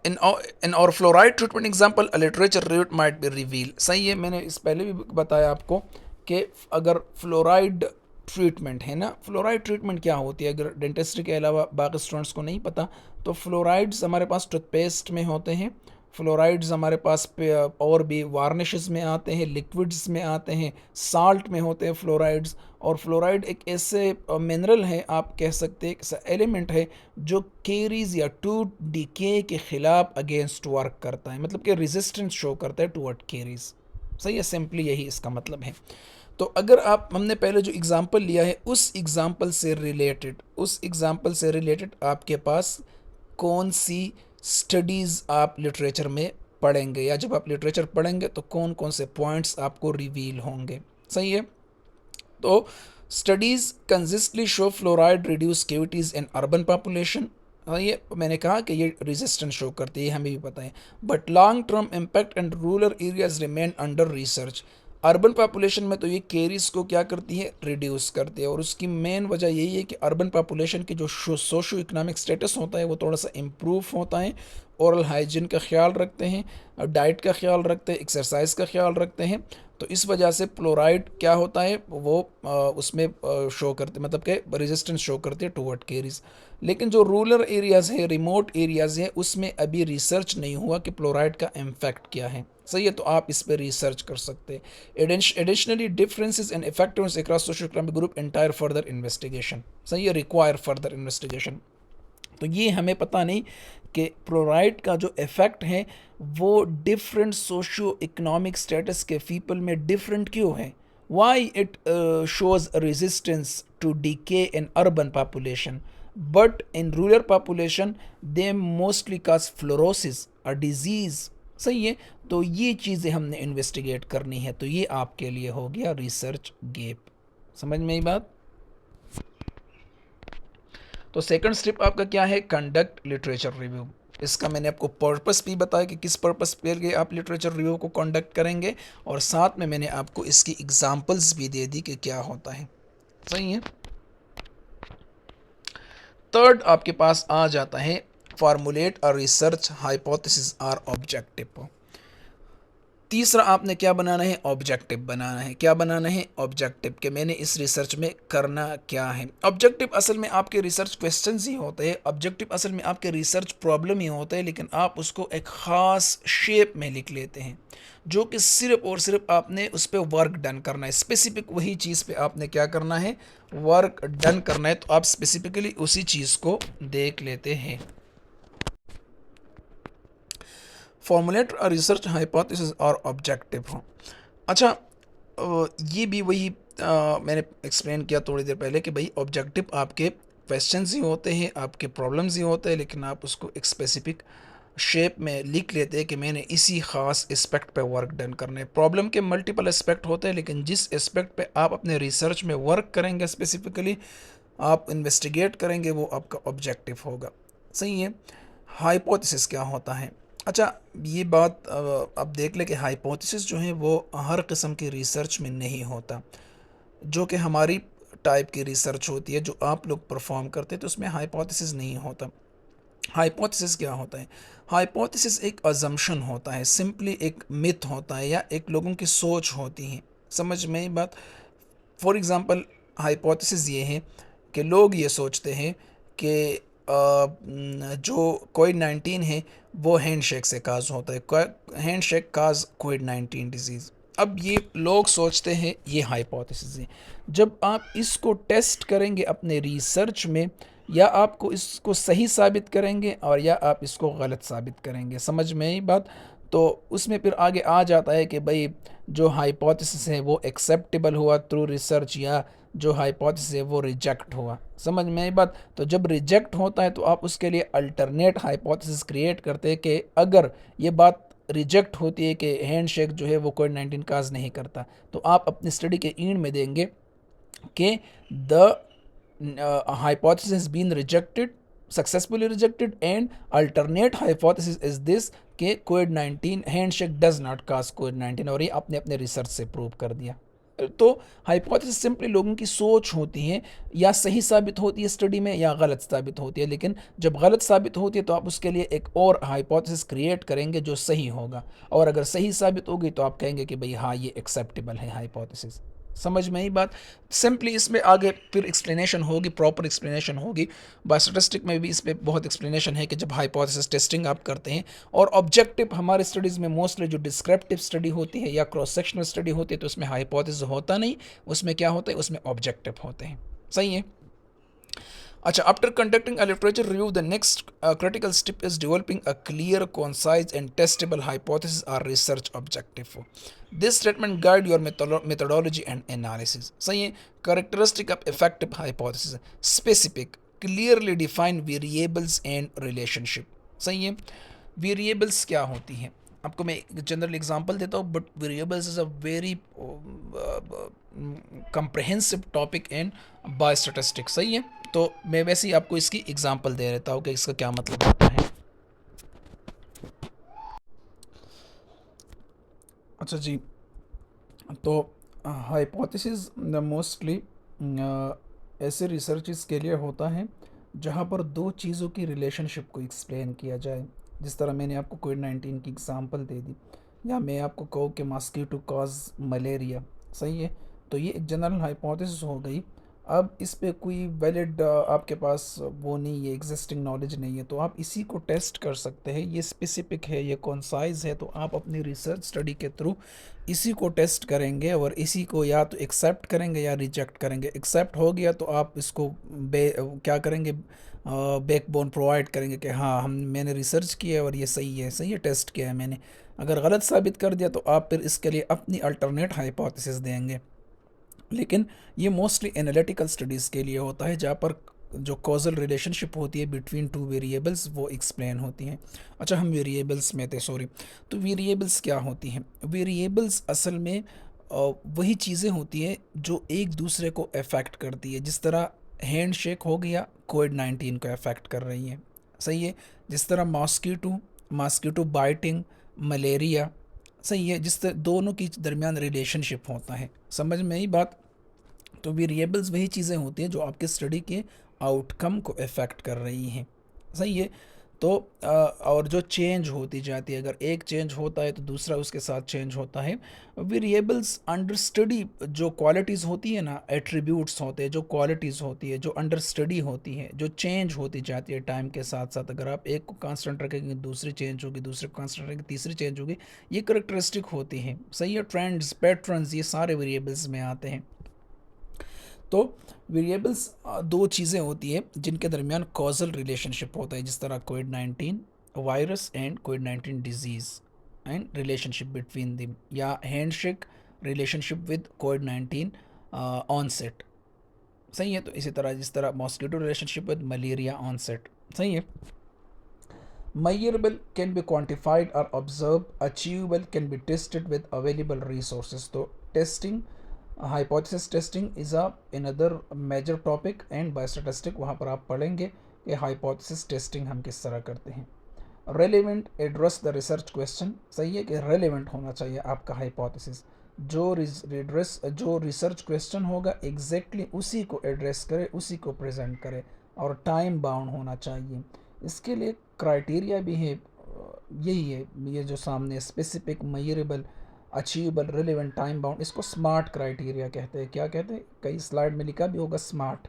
इन और fluoride treatment example a literature review might be reveal. सही है, मैंने इस पहले भी बताया आपको कि अगर फ्लोराइड ट्रीटमेंट है ना, फ्लोराइड ट्रीटमेंट क्या होती है, अगर डेंटिस्ट्री के अलावा बाकी स्टूडेंट्स को नहीं पता, तो फ्लोराइड्स हमारे पास टूथपेस्ट में होते हैं, फ्लोराइड्स हमारे पास और भी वार्निशेस में आते हैं, लिक्विड्स में आते हैं, साल्ट में होते हैं फ्लोराइड्स। और फ्लोराइड एक ऐसे मिनरल है, आप कह सकते हैं ऐसा एलिमेंट है जो केरीज या टूथ डीके के खिलाफ अगेंस्ट वर्क करता है, मतलब कि रेजिस्टेंस शो करता है टूवर्ड केरीज। सही है, सिंपली यही इसका मतलब है। तो अगर आप, हमने पहले जो एग्जांपल लिया है उस एग्जांपल से रिलेटेड आपके पास कौन सी स्टडीज़ आप लिटरेचर में पढ़ेंगे, या जब आप लिटरेचर पढ़ेंगे तो कौन कौन से पॉइंट्स आपको रिवील होंगे। सही है, तो studies कंसिस्टली show fluoride reduce cavities इन अर्बन पॉपुलेशन। ये मैंने कहा कि ये रेजिस्टेंस शो करती है, हमें भी पता है, but long term impact and rural areas remain under research. Urban population में तो ये केरीज को क्या करती है, रिड्यूस करती है, और उसकी मेन वजह यही है कि अर्बन पॉपुलेशन की जो सोशो इकोनॉमिक स्टेटस होता है वो थोड़ा सा इम्प्रूव होता है, ओरल हाइजीन का ख्याल रखते हैं, डाइट का ख्याल रखते हैं, एक्सरसाइज का ख्याल रखते हैं। तो इस वजह से फ्लोराइड क्या होता है, वो उसमें शो करते, मतलब कि रेजिस्टेंस शो करते हैं टूवर्ड केरीज। लेकिन जो रूरल एरियाज़ है, रिमोट एरियाज़ है, उसमें अभी रिसर्च नहीं हुआ कि फ्लोराइड का इम्फेक्ट क्या है। सही है, तो आप इस पर रिसर्च कर सकते हैं। Additionally differences in effectiveness across social economic group entire further investigation. सही है, रिक्वायर फर्दर इन्वेस्टिगेशन। तो ये हमें पता नहीं कि फ्लोराइड का जो इफ़ेक्ट है वो डिफरेंट सोशो इकोनॉमिक स्टेटस के पीपल में डिफरेंट क्यों है, why it shows resistance to decay in urban population but in rural population they mostly cause fluorosis a disease. सही है, तो ये चीज़ें हमने इन्वेस्टिगेट करनी है, तो ये आपके लिए हो गया रिसर्च गैप। समझ में ये बात। तो सेकंड स्टेप आपका क्या है, कंडक्ट लिटरेचर रिव्यू। इसका मैंने आपको पर्पस भी बताया कि किस पर्पस के लिए आप लिटरेचर रिव्यू को कंडक्ट करेंगे, और साथ में मैंने आपको इसकी एग्जांपल्स भी दे दी कि क्या होता है। सही है। थर्ड आपके पास आ जाता है formulate a research hypothesis or objective. तीसरा आपने क्या बनाना है, ऑब्जेक्टिव बनाना है। क्या बनाना है, ऑब्जेक्टिव, कि मैंने इस रिसर्च में करना क्या है। ऑब्जेक्टिव असल में आपके रिसर्च क्वेश्चंस ही होते हैं, ऑब्जेक्टिव असल में आपके रिसर्च प्रॉब्लम ही होता है, लेकिन आप उसको एक ख़ास शेप में लिख लेते हैं, जो कि सिर्फ और सिर्फ आपने उस पर वर्क डन करना है। स्पेसिफिक वही चीज़ पे आपने क्या करना है, वर्क डन करना है, तो आप स्पेसिफिकली उसी चीज़ को देख लेते हैं। फॉर्मुलेट अ रिसर्च हाइपोथेसिस और ऑब्जेक्टिव हो। अच्छा, ये भी वही मैंने एक्सप्लेन किया थोड़ी देर पहले कि भाई ऑब्जेक्टिव आपके क्वेश्चंस ही होते हैं, आपके प्रॉब्लम्स ही होते हैं, लेकिन आप उसको एक स्पेसिफिक शेप में लिख लेते हैं कि मैंने इसी ख़ास एस्पेक्ट पे वर्क डन करना है। प्रॉब्लम के मल्टीपल एस्पेक्ट होते हैं, लेकिन जिस एस्पेक्ट पे आप अपने रिसर्च में वर्क करेंगे, स्पेसिफिकली आप इन्वेस्टिगेट करेंगे, वो आपका ऑब्जेक्टिव होगा। सही है। हाइपोथेसिस क्या होता है। अच्छा, ये बात अब देख ले कि हाइपोथेसिस जो है वो हर किस्म की रिसर्च में नहीं होता। जो कि हमारी टाइप की रिसर्च होती है, जो आप लोग परफॉर्म करते हैं, तो उसमें हाइपोथेसिस नहीं होता। हाइपोथेसिस क्या होता है, हाइपोथेसिस एक अजम्पशन होता है, सिंपली एक मिथ होता है, या एक लोगों की सोच होती है। समझ में ये बात। फॉर एग्ज़ाम्पल, हाइपोथेसिस ये है कि लोग ये सोचते हैं कि जो कोविड-19 है वो हैंडशेक से काज होता है, हैंडशेक काज कोविड-19 डिजीज़। अब ये लोग सोचते हैं, ये हाइपोथेसिस है। जब आप इसको टेस्ट करेंगे अपने रिसर्च में, या आपको इसको सही साबित करेंगे और या आप इसको गलत साबित करेंगे। समझ में आई बात। तो उसमें फिर आगे आ जाता है कि भाई जो हाइपोथेसिस है वो एक्सेप्टेबल हुआ थ्रू रिसर्च, या जो हाइपोथेसिस है वो रिजेक्ट हुआ। समझ में आई बात? तो जब रिजेक्ट होता है तो आप उसके लिए अल्टरनेट हाइपोथेसिस क्रिएट करते हैं कि अगर ये बात रिजेक्ट होती है कि हैंडशेक जो है वो कोविड-19 काज नहीं करता, तो आप अपनी स्टडी के एंड में देंगे कि the hypothesis has been rejected, successfully rejected, and alternate hypothesis is this कि कोविड-19 हैंडशेक डज नॉट काज कोविड-19, और ये आपने अपने रिसर्च से प्रूव कर दिया। तो हाइपोथेसिस सिंपली लोगों की सोच होती है, या सही साबित होती है स्टडी में या गलत साबित होती है, लेकिन जब गलत साबित होती है तो आप उसके लिए एक और हाइपोथेसिस क्रिएट करेंगे जो सही होगा, और अगर सही साबित होगी तो आप कहेंगे कि भाई हाँ ये एक्सेप्टेबल है हाइपोथेसिस। समझ में ही बात? सिंपली इसमें आगे फिर एक्सप्लेनेशन होगी, प्रॉपर एक्सप्लेनेशन होगी। बायोस्टैटिस्टिक में भी इस पर बहुत एक्सप्लेनेशन है कि जब हाइपोथेसिस टेस्टिंग आप करते हैं, और ऑब्जेक्टिव हमारे स्टडीज़ में मोस्टली जो डिस्क्रिप्टिव स्टडी होती है या क्रॉस सेक्शनल स्टडी होती है तो उसमें हाइपोथेसिस होता नहीं, उसमें क्या होता है, उसमें ऑब्जेक्टिव होते हैं। सही है? अच्छा, after conducting a literature review, the next critical step is developing a clear, concise, and testable hypothesis or research objective. This statement guide your methodology and analysis. सही है? Characteristic of effective hypothesis: specific, clearly defined variables and relationship. सही है? Variables क्या होती हैं? आपको मैं general example देता हूँ, but variables is a very comprehensive topic in biostatistics. सही है? तो मैं वैसे ही आपको इसकी एग्जांपल दे देता हूँ कि इसका क्या मतलब होता है। अच्छा जी, तो हाइपोथेसिस मोस्टली ऐसे रिसर्चेस के लिए होता है जहाँ पर दो चीज़ों की रिलेशनशिप को एक्सप्लेन किया जाए। जिस तरह मैंने आपको कोविड-19 की एग्जांपल दे दी, या मैं आपको कहूँ कि मॉस्किटो कॉज मलेरिया। सही है? तो ये एक जनरल हाइपोथेसिस हो गई। अब इस पे कोई वैलिड आपके पास वो नहीं है, एग्जिस्टिंग नॉलेज नहीं है, तो आप इसी को टेस्ट कर सकते हैं। ये स्पेसिफिक है, ये कॉन्साइज है, तो आप अपनी रिसर्च स्टडी के थ्रू इसी को टेस्ट करेंगे, और इसी को या तो एक्सेप्ट करेंगे या रिजेक्ट करेंगे। एक्सेप्ट हो गया तो आप इसको क्या करेंगे, बैकबोन प्रोवाइड करेंगे कि हाँ मैंने रिसर्च किया है और ये सही है, टेस्ट किया है मैंने। अगर गलत साबित कर दिया तो आप फिर इसके लिए अपनी अल्टरनेट हाइपोथेसिस देंगे। लेकिन ये मोस्टली एनालिटिकल स्टडीज़ के लिए होता है, जहाँ पर जो कॉजल रिलेशनशिप होती है बिटवीन टू वेरिएबल्स वो एक्सप्लेन होती हैं। अच्छा, हम वेरिएबल्स में थे, सॉरी। तो वेरिएबल्स क्या होती हैं? वेरिएबल्स असल में वही चीज़ें होती हैं जो एक दूसरे को अफेक्ट करती है। जिस तरह हैंडशेक हो गया, कोविड-19 को अफेक्ट कर रही है। सही है? जिस तरह मॉस्किटो बाइटिंग, मलेरिया। सही है? जिस तरह दोनों के दरमियान रिलेशनशिप होता है। समझ में आई बात? तो वेरिएबल्स वही चीज़ें होती हैं जो आपके स्टडी के आउटकम को अफेक्ट कर रही हैं। सही है? तो और जो चेंज होती जाती है, अगर एक चेंज होता है तो दूसरा उसके साथ चेंज होता है। वेरिएबल्स अंडर स्टडी जो क्वालिटीज़ होती है ना, एट्रीब्यूट्स होते हैं, जो क्वालिटीज़ होती है, जो अंडर स्टडी होती है, जो चेंज होती जाती है टाइम के साथ साथ। अगर आप एक को कांस्टेंट रखेंगे दूसरी चेंज होगी, दूसरे को कांस्टेंट रखेंगे तीसरी चेंज होगी। ये करेक्टरिस्टिक होती हैं। सही है? ट्रेंड्स, पैटर्न्स, ये सारे वेरिएबल्स में आते हैं। तो वेरिएबल्स दो चीज़ें होती है जिनके दरमियान कॉजल रिलेशनशिप होता है, जिस तरह कोविड-19 virus and covid disease and relationship between दिम, या handshake relationship with covid onset. सही है? तो इसी तरह जिस तरह mosquito relationship with malaria onset. सही है? measurable can be quantified or observed, achievable can be tested with available resources. तो testing, hypothesis testing is a another major topic and biostatistic, वहाँ पर आप पढ़ेंगे कि हाइपोथेसिस टेस्टिंग हम किस तरह करते हैं। Relevant, address the research question. सही है कि रेलिवेंट होना चाहिए आपका हाइपोथेसिस। जो रिसर्च क्वेश्चन होगा एग्जैक्टली उसी को एड्रेस करे, उसी को प्रेजेंट करे, और टाइम बाउंड होना चाहिए। इसके लिए क्राइटेरिया भी है, यही है ये जो सामने specific, measurable, achievable, relevant, time bound. इसको स्मार्ट क्राइटेरिया कहते हैं। क्या कहते हैं? कई स्लाइड में लिखा भी होगा स्मार्ट,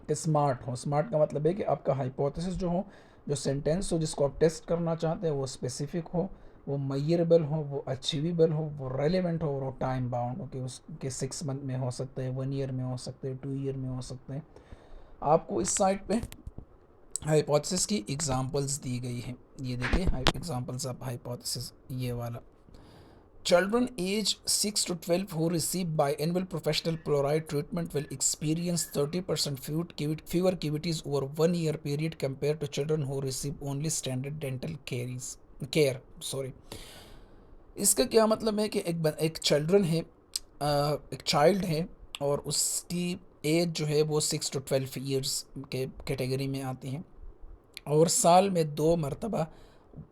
कि स्मार्ट हो। स्मार्ट का मतलब है कि आपका हाइपोथेसिस जो हो, जो सेंटेंस हो जिसको आप टेस्ट करना चाहते हैं, वो स्पेसिफिक हो, वो मेजरेबल हो, वो अचीवेबल हो, वो रेलेवेंट हो, और वो टाइम बाउंड हो, कि उसके 6 मंथ में हो सकते हैं, 1 ईयर में हो सकते हैं, 2 ईयर में हो सकते हैं। आपको इस साइट पे हाइपोथेसिस की एग्जांपल्स दी गई हैं। ये देखिए एग्जांपल्स ऑफ हाइपोथेसिस, ये वाला। Children age 6 to 12 who receive biannual professional fluoride treatment will experience 30% fewer cavities over 1 year period compared to children who receive only standard dental care. Sorry. इसका क्या मतलब है कि एक चिल्ड्रन है, एक चाइल्ड है, और उसकी एज जो है वो 6 to 12 ईयर्स के कैटेगरी में आती है, और साल में 2 मरतबा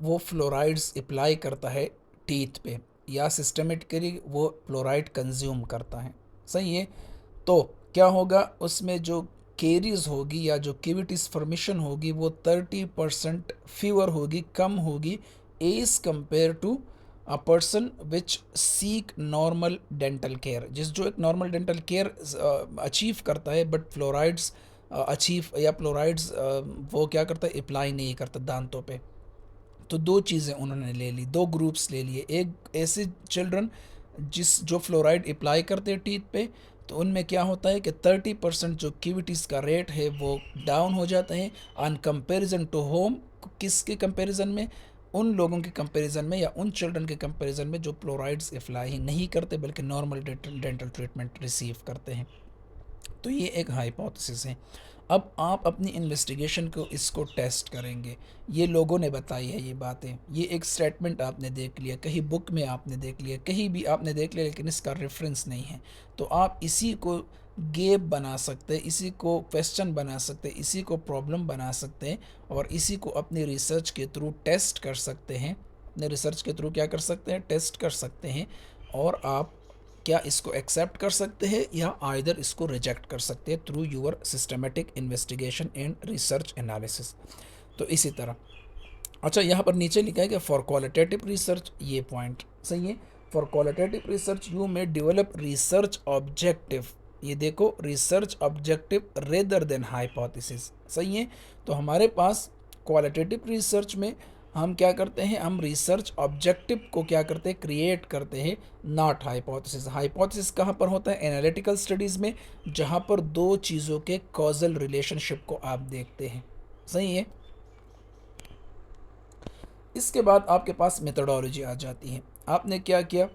वो फ्लोराइड्स अप्लाई करता है टीथ पे, या सिस्टमेटिकली वो फ्लोराइड कंज्यूम करता है। सही है। तो क्या होगा, उसमें जो केरीज होगी या जो केविटीज फॉर्मेशन होगी वो 30% फीवर होगी, कम होगी, as compare to a person which seek normal dental care, जो एक नॉर्मल डेंटल केयर अचीव करता है, बट फ्लोराइड्स अचीव या फ्लोराइड्स वो क्या करता है, अप्लाई नहीं करता दांतों पे। तो दो चीज़ें उन्होंने ले ली, दो ग्रुप्स ले लिए। एक ऐसे चिल्ड्रन जो फ्लोराइड अप्लाई करते हैं टीथ पे, तो उनमें क्या होता है कि 30% जो क्यूविटीज़ का रेट है वो डाउन हो जाता है ऑन कंपैरिजन टू होम। किसके कंपैरिजन में? उन लोगों के कंपैरिजन में, या उन चिल्ड्रन के कंपैरिजन में जो फ्लोराइड्स अप्लाई नहीं करते बल्कि नॉर्मल डेंटल ट्रीटमेंट रिसीव करते हैं। तो ये एक हाइपोथेसिस है। अब आप अपनी इन्वेस्टिगेशन को इसको टेस्ट करेंगे। ये लोगों ने बताई है ये बातें, ये एक स्टेटमेंट आपने देख लिया, कहीं बुक में आपने देख लिया, कहीं भी आपने देख लिया, लेकिन इसका रेफरेंस नहीं है। तो आप इसी को गेप बना सकते हैं, इसी को क्वेश्चन बना सकते हैं, इसी को प्रॉब्लम बना सकते हैं, और इसी को अपनी रिसर्च के थ्रू टेस्ट कर सकते हैं। अपने रिसर्च के थ्रू क्या कर सकते हैं? टेस्ट कर सकते हैं। और आप क्या इसको एक्सेप्ट कर सकते हैं या आइदर इसको रिजेक्ट कर सकते हैं through your systematic investigation and research analysis. तो इसी तरह, अच्छा यहाँ पर नीचे लिखा है कि फॉर क्वालिटेटिव रिसर्च, ये पॉइंट सही है, for qualitative research you may develop research objective. ये देखो, research objective rather than hypothesis. सही है। तो हमारे पास क्वालिटेटिव रिसर्च में हम क्या करते हैं, हम रिसर्च ऑब्जेक्टिव को क्या करते हैं, क्रिएट करते हैं, नॉट हाइपोथेसिस। हाइपोथेसिस कहाँ पर होता है? एनालिटिकल स्टडीज़ में, जहाँ पर दो चीज़ों के कॉजल रिलेशनशिप को आप देखते हैं। सही है। इसके बाद आपके पास मेथडोलॉजी आ जाती है। आपने क्या किया?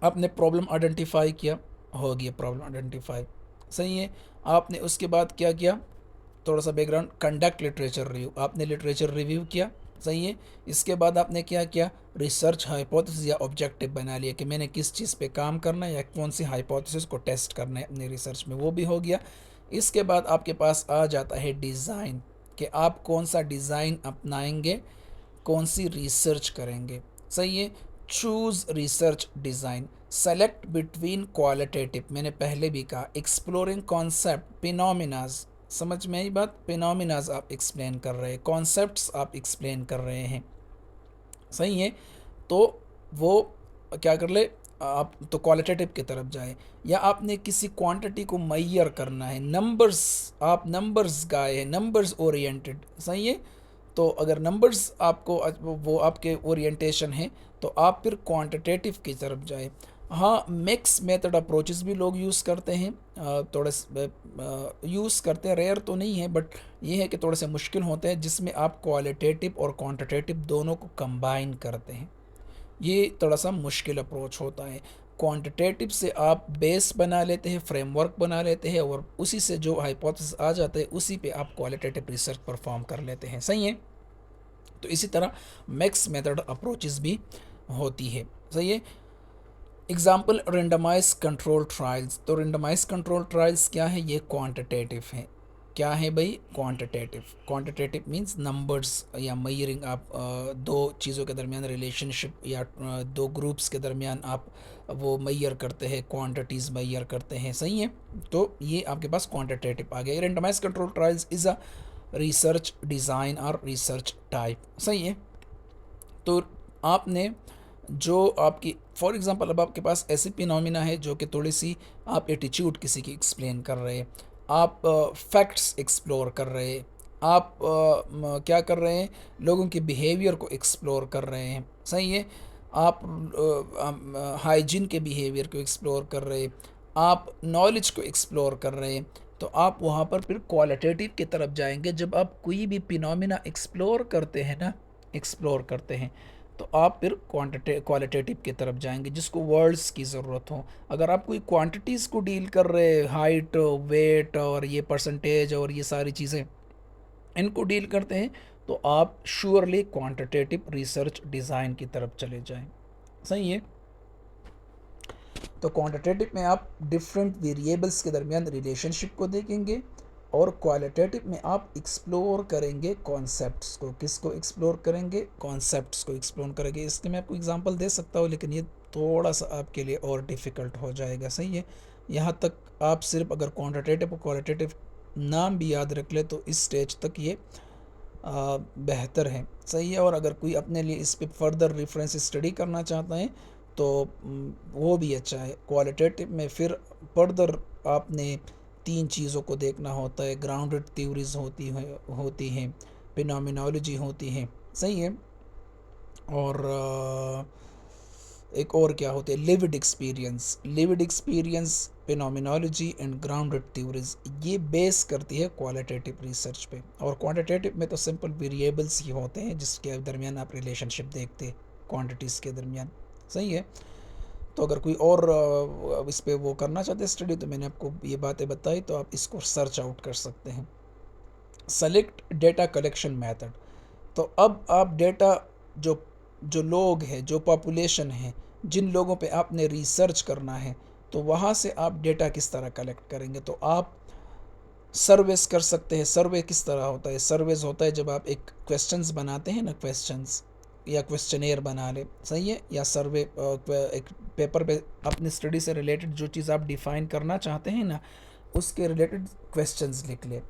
आपने प्रॉब्लम आइडेंटिफाई किया, हो गया प्रॉब्लम आइडेंटिफाई। सही है। आपने उसके बाद क्या किया? थोड़ा सा बैकग्राउंड, कंडक्ट लिटरेचर रिव्यू, आपने लिटरेचर रिव्यू किया। सही है। इसके बाद आपने क्या किया? रिसर्च हाइपोथेसिस या ऑब्जेक्टिव बना लिया कि मैंने किस चीज़ पे काम करना है या कौन सी हाइपोथेसिस को टेस्ट करना है अपनी रिसर्च में, वो भी हो गया। इसके बाद आपके पास आ जाता है डिज़ाइन, कि आप कौन सा डिज़ाइन अपनाएंगे, कौन सी रिसर्च करेंगे। सही है। Choose research design, select between qualitative, मैंने पहले भी कहा, एक्सप्लोरिंग कॉन्सेप्ट, फिनोमिनाज, समझ में आई बात? फिनोमिनाज आप एक्सप्लेन कर रहे हैं, कॉन्सेप्ट्स आप एक्सप्लेन कर रहे हैं। सही है। तो वो क्या कर ले आप, तो क्वालिटेटिव की तरफ जाए, या आपने किसी क्वांटिटी को मैयर करना है, नंबर्स, आप नंबर्स गाए हैं, नंबर्स ओरिएंटेड। सही है। तो अगर नंबर्स आपको वो आपके ओरिएंटेशन है, तो आप फिर क्वांटिटेटिव की तरफ जाए। हाँ, मिक्स मेथड अप्रोचेस भी लोग यूज़ करते हैं, थोड़े यूज़ करते हैं, रेयर तो नहीं है, बट ये है कि थोड़े से मुश्किल होते हैं, जिसमें आप क्वालिटेटिव और क्वांटिटेटिव दोनों को कंबाइन करते हैं। ये थोड़ा सा मुश्किल अप्रोच होता है। क्वांटिटेटिव से आप बेस बना लेते हैं, फ्रेमवर्क बना लेते हैं, और उसी से जो हाइपोथेसिस आ जाते हैं उसी पे आप क्वालिटेटिव रिसर्च परफॉर्म कर लेते हैं। सही है। तो इसी तरह मिक्स मेथड अप्रोचेस भी होती है। सही है। Example, randomise control trials. तो रेंडमाइज कंट्रोल ट्रायल्स क्या है? ये क्वांटिटेटिव है। क्या है भाई? क्वांटिटेटिव। क्वांटिटेटिव मींस नंबर्स या मयरिंग, आप दो चीज़ों के दरमियान रिलेशनशिप, या दो ग्रुप्स के दरमियान आप वो मैयर करते हैं, क्वांटिटीज़ मैयर करते हैं। सही है। तो ये आपके पास क्वांटिटेटिव आ गया। Randomise control trials is a research design और रिसर्च टाइप। सही है। तो आपने जो आपकी, फॉर एग्जांपल, अब आपके पास ऐसी फिनोमिना है जो कि थोड़ी सी आप एटीट्यूड किसी की एक्सप्लेन कर रहे हैं, आप फैक्ट्स एक्सप्लोर कर रहे हैं, आप क्या कर रहे हैं, लोगों के बिहेवियर को एक्सप्लोर कर रहे हैं। सही है। आप हाइजीन के बिहेवियर को एक्सप्लोर कर रहे हैं, आप नॉलेज को एक्सप्लोर कर रहे हैं, तो आप वहाँ पर फिर क्वालिटेटिव की तरफ जाएंगे। जब आप कोई भी फिनोमिना एक्सप्लोर करते हैं ना, एक्सप्लोर करते हैं, तो आप फिर क्वालिटेटिव की तरफ जाएंगे जिसको वर्ड्स की ज़रूरत हो। अगर आप कोई क्वांटिटीज़ को डील कर रहे, हाइट, वेट और ये परसेंटेज और ये सारी चीज़ें इनको डील करते हैं, तो आप श्योरली क्वांटिटेटिव रिसर्च डिज़ाइन की तरफ चले जाएं। सही है। तो क्वांटिटेटिव में आप डिफरेंट वेरिएबल्स के दरमियान रिलेशनशिप को देखेंगे, और क्वालिटेटिव में आप एक्सप्लोर करेंगे कॉन्सेप्ट्स को। किसको एक्सप्लोर करेंगे? कॉन्सेप्ट्स को एक्सप्लोर करेंगे। इसके मैं आपको एग्जांपल दे सकता हूँ, लेकिन ये थोड़ा सा आपके लिए और डिफ़िकल्ट हो जाएगा। सही है। यहाँ तक आप सिर्फ अगर क्वांटिटेटिव और क्वालिटेटिव नाम भी याद रख ले तो इस स्टेज तक ये बेहतर है। सही है। और अगर कोई अपने लिए इस पर फर्दर रेफरेंस स्टडी करना चाहता है तो वो भी अच्छा है। क्वालिटेटिव में फिर फर्दर आपने 3 चीज़ों को देखना होता है। ग्राउंडेड थ्योरीज होती हैं, फिनोमिनोलॉजी होती है। सही है। और एक और क्या होते हैं? Levied experience, phenomenology and grounded theories, ये बेस करती है क्वालिटेटिव रिसर्च पे। और क्वांटिटेटिव में तो सिंपल वेरिएबल्स ही होते हैं जिसके दरमियान आप रिलेशनशिप देखते क्वांटिटीज़ के दरमियान। सही है। तो अगर कोई और इस पे वो करना चाहते हैं स्टडी, तो मैंने आपको ये बातें बताई, तो आप इसको सर्च आउट कर सकते हैं। Select data collection method. तो अब आप डेटा, जो जो लोग हैं, जो पॉपुलेशन है, जिन लोगों पे आपने रिसर्च करना है, तो वहाँ से आप डेटा किस तरह कलेक्ट करेंगे? तो आप सर्वेस कर सकते हैं। सर्वे किस तरह होता है? सर्वेस होता है जब आप एक क्वेश्चंस बनाते हैं ना, क्वेश्चंस या क्वेश्चनेयर बना ले। सही है। या सर्वे, एक पेपर पे अपनी स्टडी से रिलेटेड जो चीज़ आप डिफ़ाइन करना चाहते हैं ना, उसके रिलेटेड क्वेश्चंस लिख ले।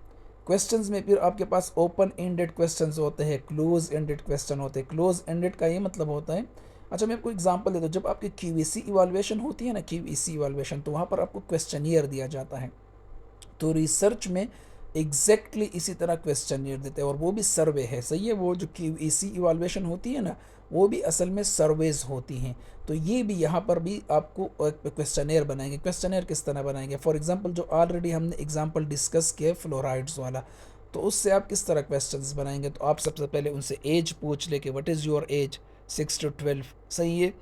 क्वेश्चंस में फिर आपके पास ओपन एंडेड क्वेश्चंस होते हैं, क्लोज एंडेड क्वेश्चन होते हैं। क्लोज एंडेड का ये मतलब होता है, अच्छा मैं आपको एग्जांपल देता हूँ। जब आपकी क्यूईसी इवैल्यूएशन होती है ना, क्यूईसी इवैल्यूएशन, तो वहाँ पर आपको क्वेश्चनियर दिया जाता है। तो रिसर्च में एग्जैक्टली इसी तरह क्वेश्चनियर देते हैं, और वो भी सर्वे है। सही है। वो जो क्यूईसी इवैल्यूएशन होती है ना, वो भी असल में सर्वेज होती हैं। तो ये भी यहाँ पर भी आपको क्वेश्चनेयर बनाएंगे। क्वेश्चनेयर किस तरह बनाएंगे? फॉर एग्जांपल जो ऑलरेडी हमने एग्जांपल डिस्कस किया फ्लोराइड्स वाला, तो उससे आप किस तरह क्वेश्चंस बनाएंगे? तो आप सबसे पहले उनसे एज पूछ ले कि what is your age, 6 to 12। सही है।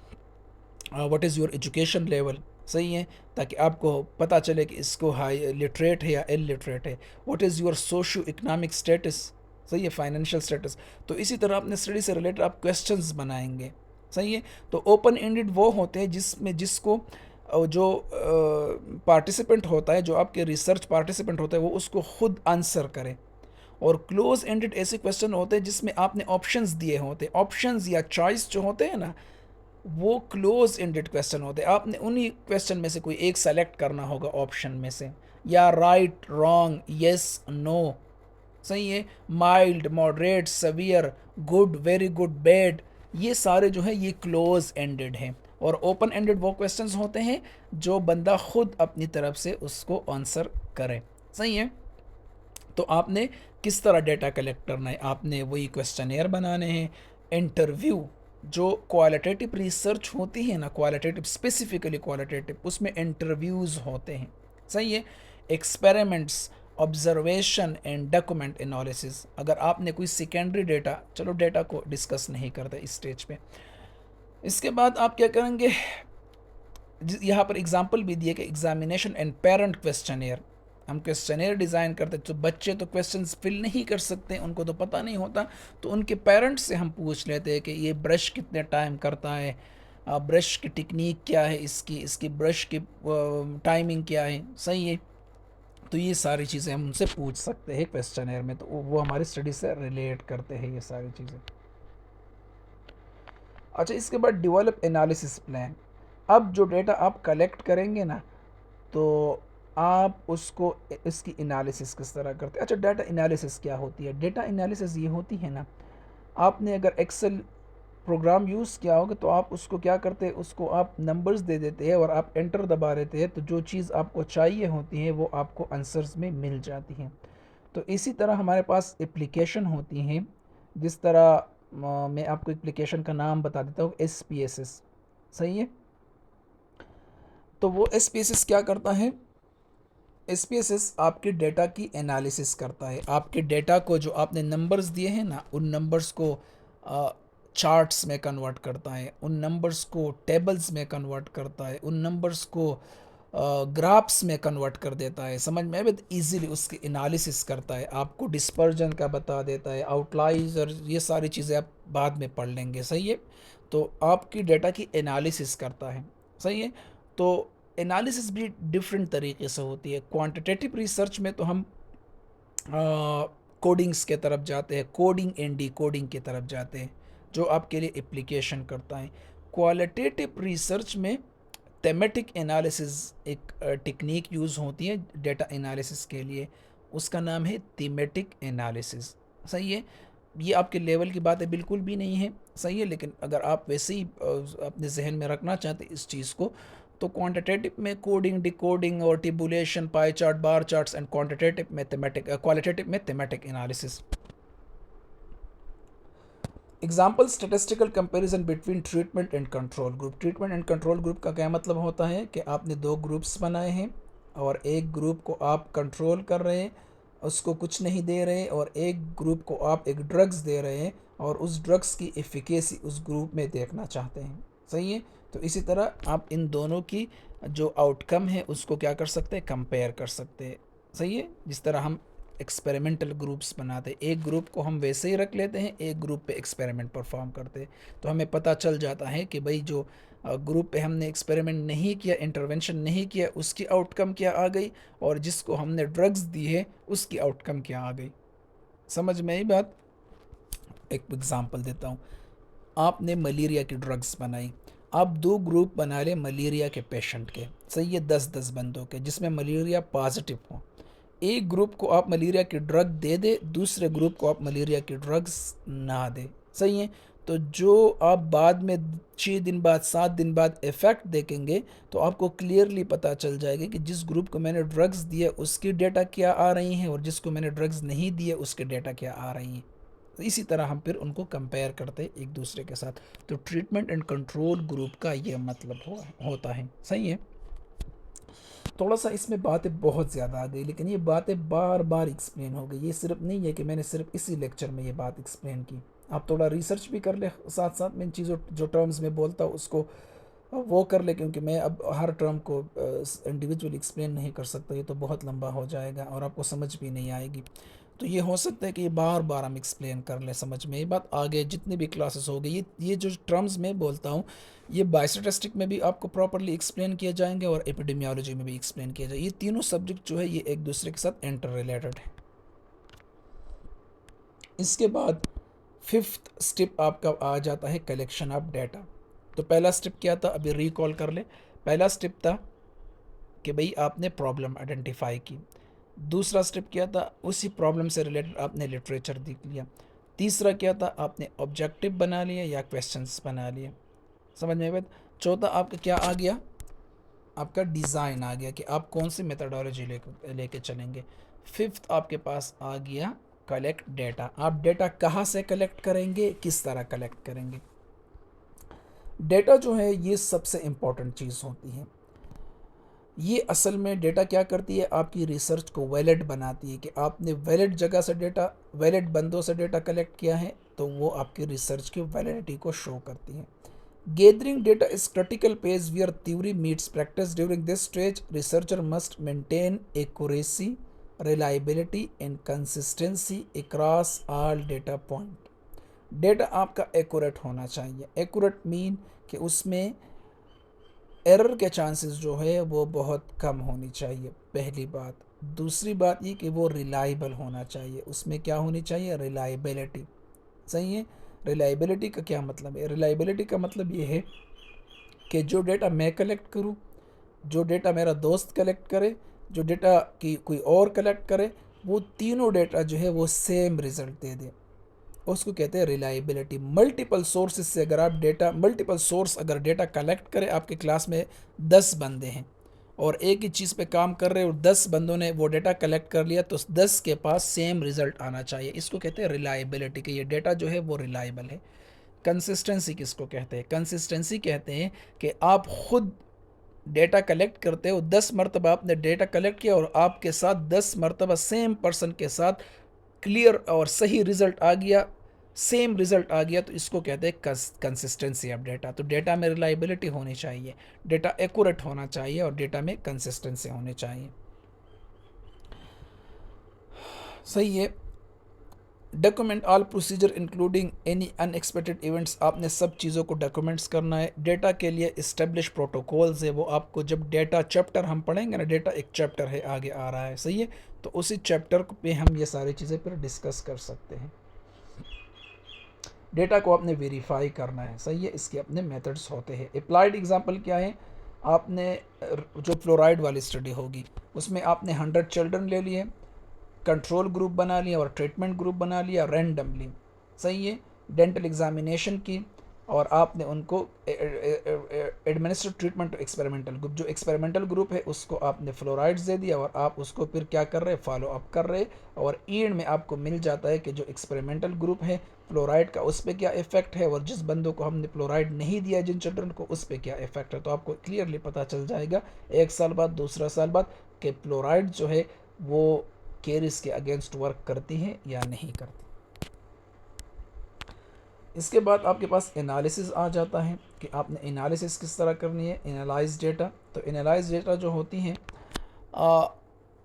What is your education level. सही है। ताकि आपको पता चले कि इसको हाई लिटरेट है या इल लिटरेट है। What is your socio economic status. सही है। Financial status. तो इसी तरह अपने स्टडी से रिलेटेड आप क्वेश्चंस बनाएंगे। सही है। तो ओपन एंडेड वो होते हैं जिसमें जिसको जो पार्टिसिपेंट होता है, जो आपके रिसर्च पार्टिसिपेंट होता है, वो उसको खुद आंसर करे। और क्लोज एंडेड ऐसे क्वेश्चन होते हैं जिसमें आपने ऑप्शंस दिए होते हैं। ऑप्शंस या चॉइस जो होते हैं ना, वो क्लोज एंडेड क्वेश्चन होते हैं। आपने उन्हीं क्वेश्चन में से कोई एक सेलेक्ट करना होगा ऑप्शन में से, या राइट, रॉन्ग, यस, नो। सही है। Mild, moderate, severe, good, very good, bad, ये सारे जो है ये क्लोज एंडेड हैं। और ओपन एंडेड वो क्वेश्चंस होते हैं जो बंदा खुद अपनी तरफ से उसको आंसर करे। सही है। तो आपने किस तरह डेटा कलेक्ट करना है? आपने वही क्वेश्चनेयर बनाने हैं। इंटरव्यू, जो क्वालिटेटिव रिसर्च होती है ना, क्वालिटेटिव, स्पेसिफिकली क्वालिटेटिव, उसमें इंटरव्यूज़ होते हैं। सही है। Experiments, observation and document analysis. अगर आपने कोई सेकेंडरी डेटा, चलो डेटा को डिस्कस नहीं करते इस स्टेज पे। इसके बाद आप क्या करेंगे? यहाँ पर एग्जाम्पल भी दिए कि एग्जामिनेशन एंड पेरेंट क्वेश्चनेयर। हम क्वेश्चनेयर डिज़ाइन करते, तो बच्चे तो क्वेश्चंस फिल नहीं कर सकते, उनको तो पता नहीं होता, तो उनके पेरेंट्स से हम पूछ लेते हैं कि ये ब्रश कितने टाइम करता है, ब्रश की टेक्निक क्या है, इसकी इसकी ब्रश की टाइमिंग क्या है। सही है। तो ये सारी चीज़ें हम उनसे पूछ सकते हैं क्वेश्चनेयर में, तो वो हमारी स्टडी से रिलेट करते हैं ये सारी चीज़ें। अच्छा, इसके बाद डेवलप एनालिसिस प्लान। अब जो डेटा आप कलेक्ट करेंगे ना, तो आप उसको इसकी एनालिसिस किस तरह करते हैं? अच्छा, डाटा एनालिसिस क्या होती है? डेटा एनालिसिस ये होती है ना, आपने अगर एक्सेल प्रोग्राम यूज़ किया होगा, तो आप उसको क्या करते हैं? उसको आप नंबर्स दे देते हैं और आप एंटर दबा देते हैं, तो जो चीज़ आपको चाहिए होती है वो आपको आंसर्स में मिल जाती हैं। तो इसी तरह हमारे पास एप्लीकेशन होती हैं। जिस तरह मैं आपको एप्लीकेशन का नाम बता देता हूँ, SPSS। सही है। तो वो SPSS क्या करता है? SPSS आपके डेटा की एनालिसिस करता है। आपके डेटा को, जो आपने नंबर्स दिए हैं ना, उन नंबर्स को चार्ट्स में कन्वर्ट करता है, उन नंबर्स को टेबल्स में कन्वर्ट करता है, उन नंबर्स को ग्राफ्स में कन्वर्ट कर देता है, समझ में बहुत इजीली उसकी एनालिसिस करता है, आपको डिस्पर्जन का बता देता है, आउटलाइज और ये सारी चीज़ें आप बाद में पढ़ लेंगे, सही है। तो आपकी डेटा की एनालिसिस करता है, सही है। तो एनालिसिस भी डिफरेंट तरीके से होती है। क्वांटिटेटिव रिसर्च में तो हम कोडिंग्स के तरफ जाते हैं, कोडिंग एंड डी कोडिंग की तरफ जाते हैं, जो आपके लिए एप्लीकेशन करता है। क्वालिटेटिव रिसर्च में थेमेटिक एनालिसिस एक टेक्निक यूज़ होती है डेटा एनालिसिस के लिए, उसका नाम है थीमेटिक एनालिसिस, सही है। ये आपके लेवल की बात है बिल्कुल भी नहीं है, सही है, लेकिन अगर आप वैसे ही अपने जहन में रखना चाहते इस चीज़ को, तो क्वांटिटेटिव में कोडिंग, डिकोडिंग और tabulation, pie chart, bar charts, and quantitative में थेमेटिक, क्वालिटेटिव में thematic analysis. Example, statistical comparison between treatment and control group. Treatment and control group का क्या मतलब होता है कि आपने दो ग्रुप्स बनाए हैं और एक ग्रुप को आप कंट्रोल कर रहे हैं, उसको कुछ नहीं दे रहे, और एक ग्रुप को आप एक ड्रग्स दे रहे हैं और उस ड्रग्स की एफिकेसी उस ग्रुप में देखना चाहते हैं, सही है। तो इसी तरह आप इन दोनों की जो आउटकम है उसको क्या कर सकते हैं, कंपेयर कर सकते हैं, सही है। जिस तरह हम एक्सपेरिमेंटल ग्रुप्स बनाते हैं, एक ग्रुप को हम वैसे ही रख लेते हैं, एक ग्रुप पे एक्सपेरिमेंट परफॉर्म करते हैं, तो हमें पता चल जाता है कि भाई जो ग्रुप पे हमने एक्सपेरिमेंट नहीं किया, इंटरवेंशन नहीं किया, उसकी आउटकम क्या आ गई, और जिसको हमने ड्रग्स दी है उसकी आउटकम क्या आ गई। समझ में आई बात। एक एग्जांपल देता हूँ, आपने मलेरिया की ड्रग्स बनाई, आप दो ग्रुप बना ले मलेरिया के पेशेंट के, सही है, 10-10 बंदों के जिसमें मलेरिया पॉजिटिव हो। एक ग्रुप को आप मलेरिया की ड्रग दे दे, दूसरे ग्रुप को आप मलेरिया की ड्रग्स ना दे, सही है। तो जो आप बाद में 6 दिन बाद, 7 दिन बाद इफ़ेक्ट देखेंगे, तो आपको क्लियरली पता चल जाएगा कि जिस ग्रुप को मैंने ड्रग्स दिया उसकी डेटा क्या आ रही हैं और जिसको मैंने ड्रग्स नहीं दिए उसके डेटा क्या आ रही हैं। तो इसी तरह हम फिर उनको कंपेयर करते हैं एक दूसरे के साथ। तो ट्रीटमेंट एंड कंट्रोल ग्रुप का ये मतलब होता है, सही है। थोड़ा सा इसमें बातें बहुत ज़्यादा आ गई, लेकिन ये बातें बार बार एक्सप्लेन हो गई। ये सिर्फ नहीं है कि मैंने सिर्फ इसी लेक्चर में ये बात एक्सप्लेन की, आप थोड़ा रिसर्च भी कर ले साथ साथ में, इन चीज़ों जो टर्म्स में बोलता हूँ उसको वो कर ले, क्योंकि मैं अब हर टर्म को इंडिविजुअली एक्सप्लेन नहीं कर सकता, ये तो बहुत लंबा हो जाएगा और आपको समझ भी नहीं आएगी। तो ये हो सकता है कि ये बार बार हम एक्सप्लेन कर लें, समझ में ये बात। आगे जितनी भी क्लासेस हो गई, ये जो टर्म्स मैं बोलता हूँ ये बायोस्टैटिस्टिक में भी आपको प्रॉपरली एक्सप्लेन किए जाएंगे और एपिडेमियोलॉजी में भी एक्सप्लेन किया जाएगा। ये तीनों सब्जेक्ट जो है ये एक दूसरे के साथ इंटर रिलेटेड है। इसके बाद फिफ्थ स्टेप आपका आ जाता है कलेक्शन ऑफ डाटा। तो पहला स्टेप क्या था, अभी रिकॉल कर ले। पहला स्टेप था कि भाई आपने प्रॉब्लम आइडेंटिफाई की। दूसरा स्टेप क्या था, उसी प्रॉब्लम से रिलेटेड आपने लिटरेचर देख लिया। तीसरा क्या था, आपने ऑब्जेक्टिव बना लिया या क्वेश्चंस बना लिए, समझ में बात। चौथा आपका क्या आ गया, आपका डिज़ाइन आ गया कि आप कौन सी मेथडोलॉजी लेके चलेंगे। फिफ्थ आपके पास आ गया कलेक्ट डेटा। आप डेटा कहाँ से कलेक्ट करेंगे, किस तरह कलेक्ट करेंगे। डेटा जो है ये सबसे इम्पॉर्टेंट चीज़ होती है। ये असल में डेटा क्या करती है, आपकी रिसर्च को वैलिड बनाती है कि आपने वैलिड जगह से डेटा, वैलिड बंदों से डेटा कलेक्ट किया है, तो वो आपकी रिसर्च की वैलिडिटी को शो करती है। Gathering data is critical phase where theory meets practice. During this stage, researcher must maintain accuracy, reliability and consistency across all data point. Data आपका एक्यूरेट होना चाहिए। एक्यूरेट मीन कि उसमें एरर के चांसेस जो है वो बहुत कम होनी चाहिए, पहली बात। दूसरी बात ये कि वो रिलायबल होना चाहिए, उसमें क्या होनी चाहिए, रिलायबिलिटी, सही है। रिलायबिलिटी का क्या मतलब है, रिलायबिलिटी का मतलब ये है कि जो डेटा मैं कलेक्ट करूँ, जो डेटा मेरा दोस्त कलेक्ट करे, जो डेटा की कोई और कलेक्ट करे, वो तीनों डेटा जो है वो सेम रिजल्ट दे दे, उसको कहते हैं रिलायबिलिटी। मल्टीपल सोर्सेज से अगर आप डेटा, मल्टीपल सोर्स अगर डेटा कलेक्ट करें, आपके क्लास में 10 बंदे हैं और एक ही चीज़ पे काम कर रहे हैं और 10 बंदों ने वो डेटा कलेक्ट कर लिया, तो 10 के पास सेम रिजल्ट आना चाहिए। इसको कहते हैं रिलायबिलिटी, कि ये डेटा जो है वो रिलायबल है। कंसिस्टेंसी किसको कहते हैं, कंसिस्टेंसी कहते हैं कि आप खुद डेटा कलेक्ट करते हो, 10 मरतबा आपने डेटा कलेक्ट किया और आपके साथ 10 मरतबा सेम पर्सन के साथ क्लियर और सही रिजल्ट आ गया, सेम रिजल्ट आ गया, तो इसको कहते हैं कंसिस्टेंसी ऑफ डेटा। तो डेटा में रिलायबिलिटी होनी चाहिए, डेटा एक्यूरेट होना चाहिए और डेटा में कंसिस्टेंसी होनी चाहिए। सही है। Document all procedure including any unexpected events, आपने सब चीज़ों को डॉक्यूमेंट्स करना है। डेटा के लिए इस्टेब्लिश प्रोटोकॉल्स है, वो आपको जब डेटा चैप्टर हम पढ़ेंगे ना, डेटा एक चैप्टर है आगे आ रहा है, सही है, तो उसी चैप्टर पे हम ये सारी चीज़ें फिर डिस्कस कर सकते हैं। डेटा को आपने वेरीफाई करना है, सही है, इसके अपने मेथड्स होते हैं। अप्लाइड एग्जांपल क्या है, आपने जो फ्लोराइड वाली स्टडी होगी उसमें आपने 100 चिल्ड्रन ले लिए, कंट्रोल ग्रुप बना लिया और ट्रीटमेंट ग्रुप बना लिया रैंडमली, सही है, डेंटल एग्जामिनेशन की और आपने उनको administrative treatment to experimental group, जो एक्सपेरिमेंटल ग्रुप है उसको आपने फ्लोराइड्स दे दिया और आप उसको फिर क्या कर रहे, फॉलो अप कर रहे, और एंड में आपको मिल जाता है कि जो एक्सपेरिमेंटल ग्रुप है फ्लोराइड का उस पर क्या इफेक्ट है और जिस बंदों को हमने फ्लोराइड नहीं दिया, जिन चिल्ड्रन को, उस पर क्या इफेक्ट है। तो आपको क्लियरली पता चल जाएगा 1 साल बाद, दूसरा साल बाद कि फ्लोराइड जो है वो केरिस के अगेंस्ट वर्क करती है या नहीं करती। इसके बाद आपके पास एनालिसिस आ जाता है कि आपने एनालिसिस किस तरह करनी है, एनालाइज डेटा। तो एनालाइज डेटा जो होती हैं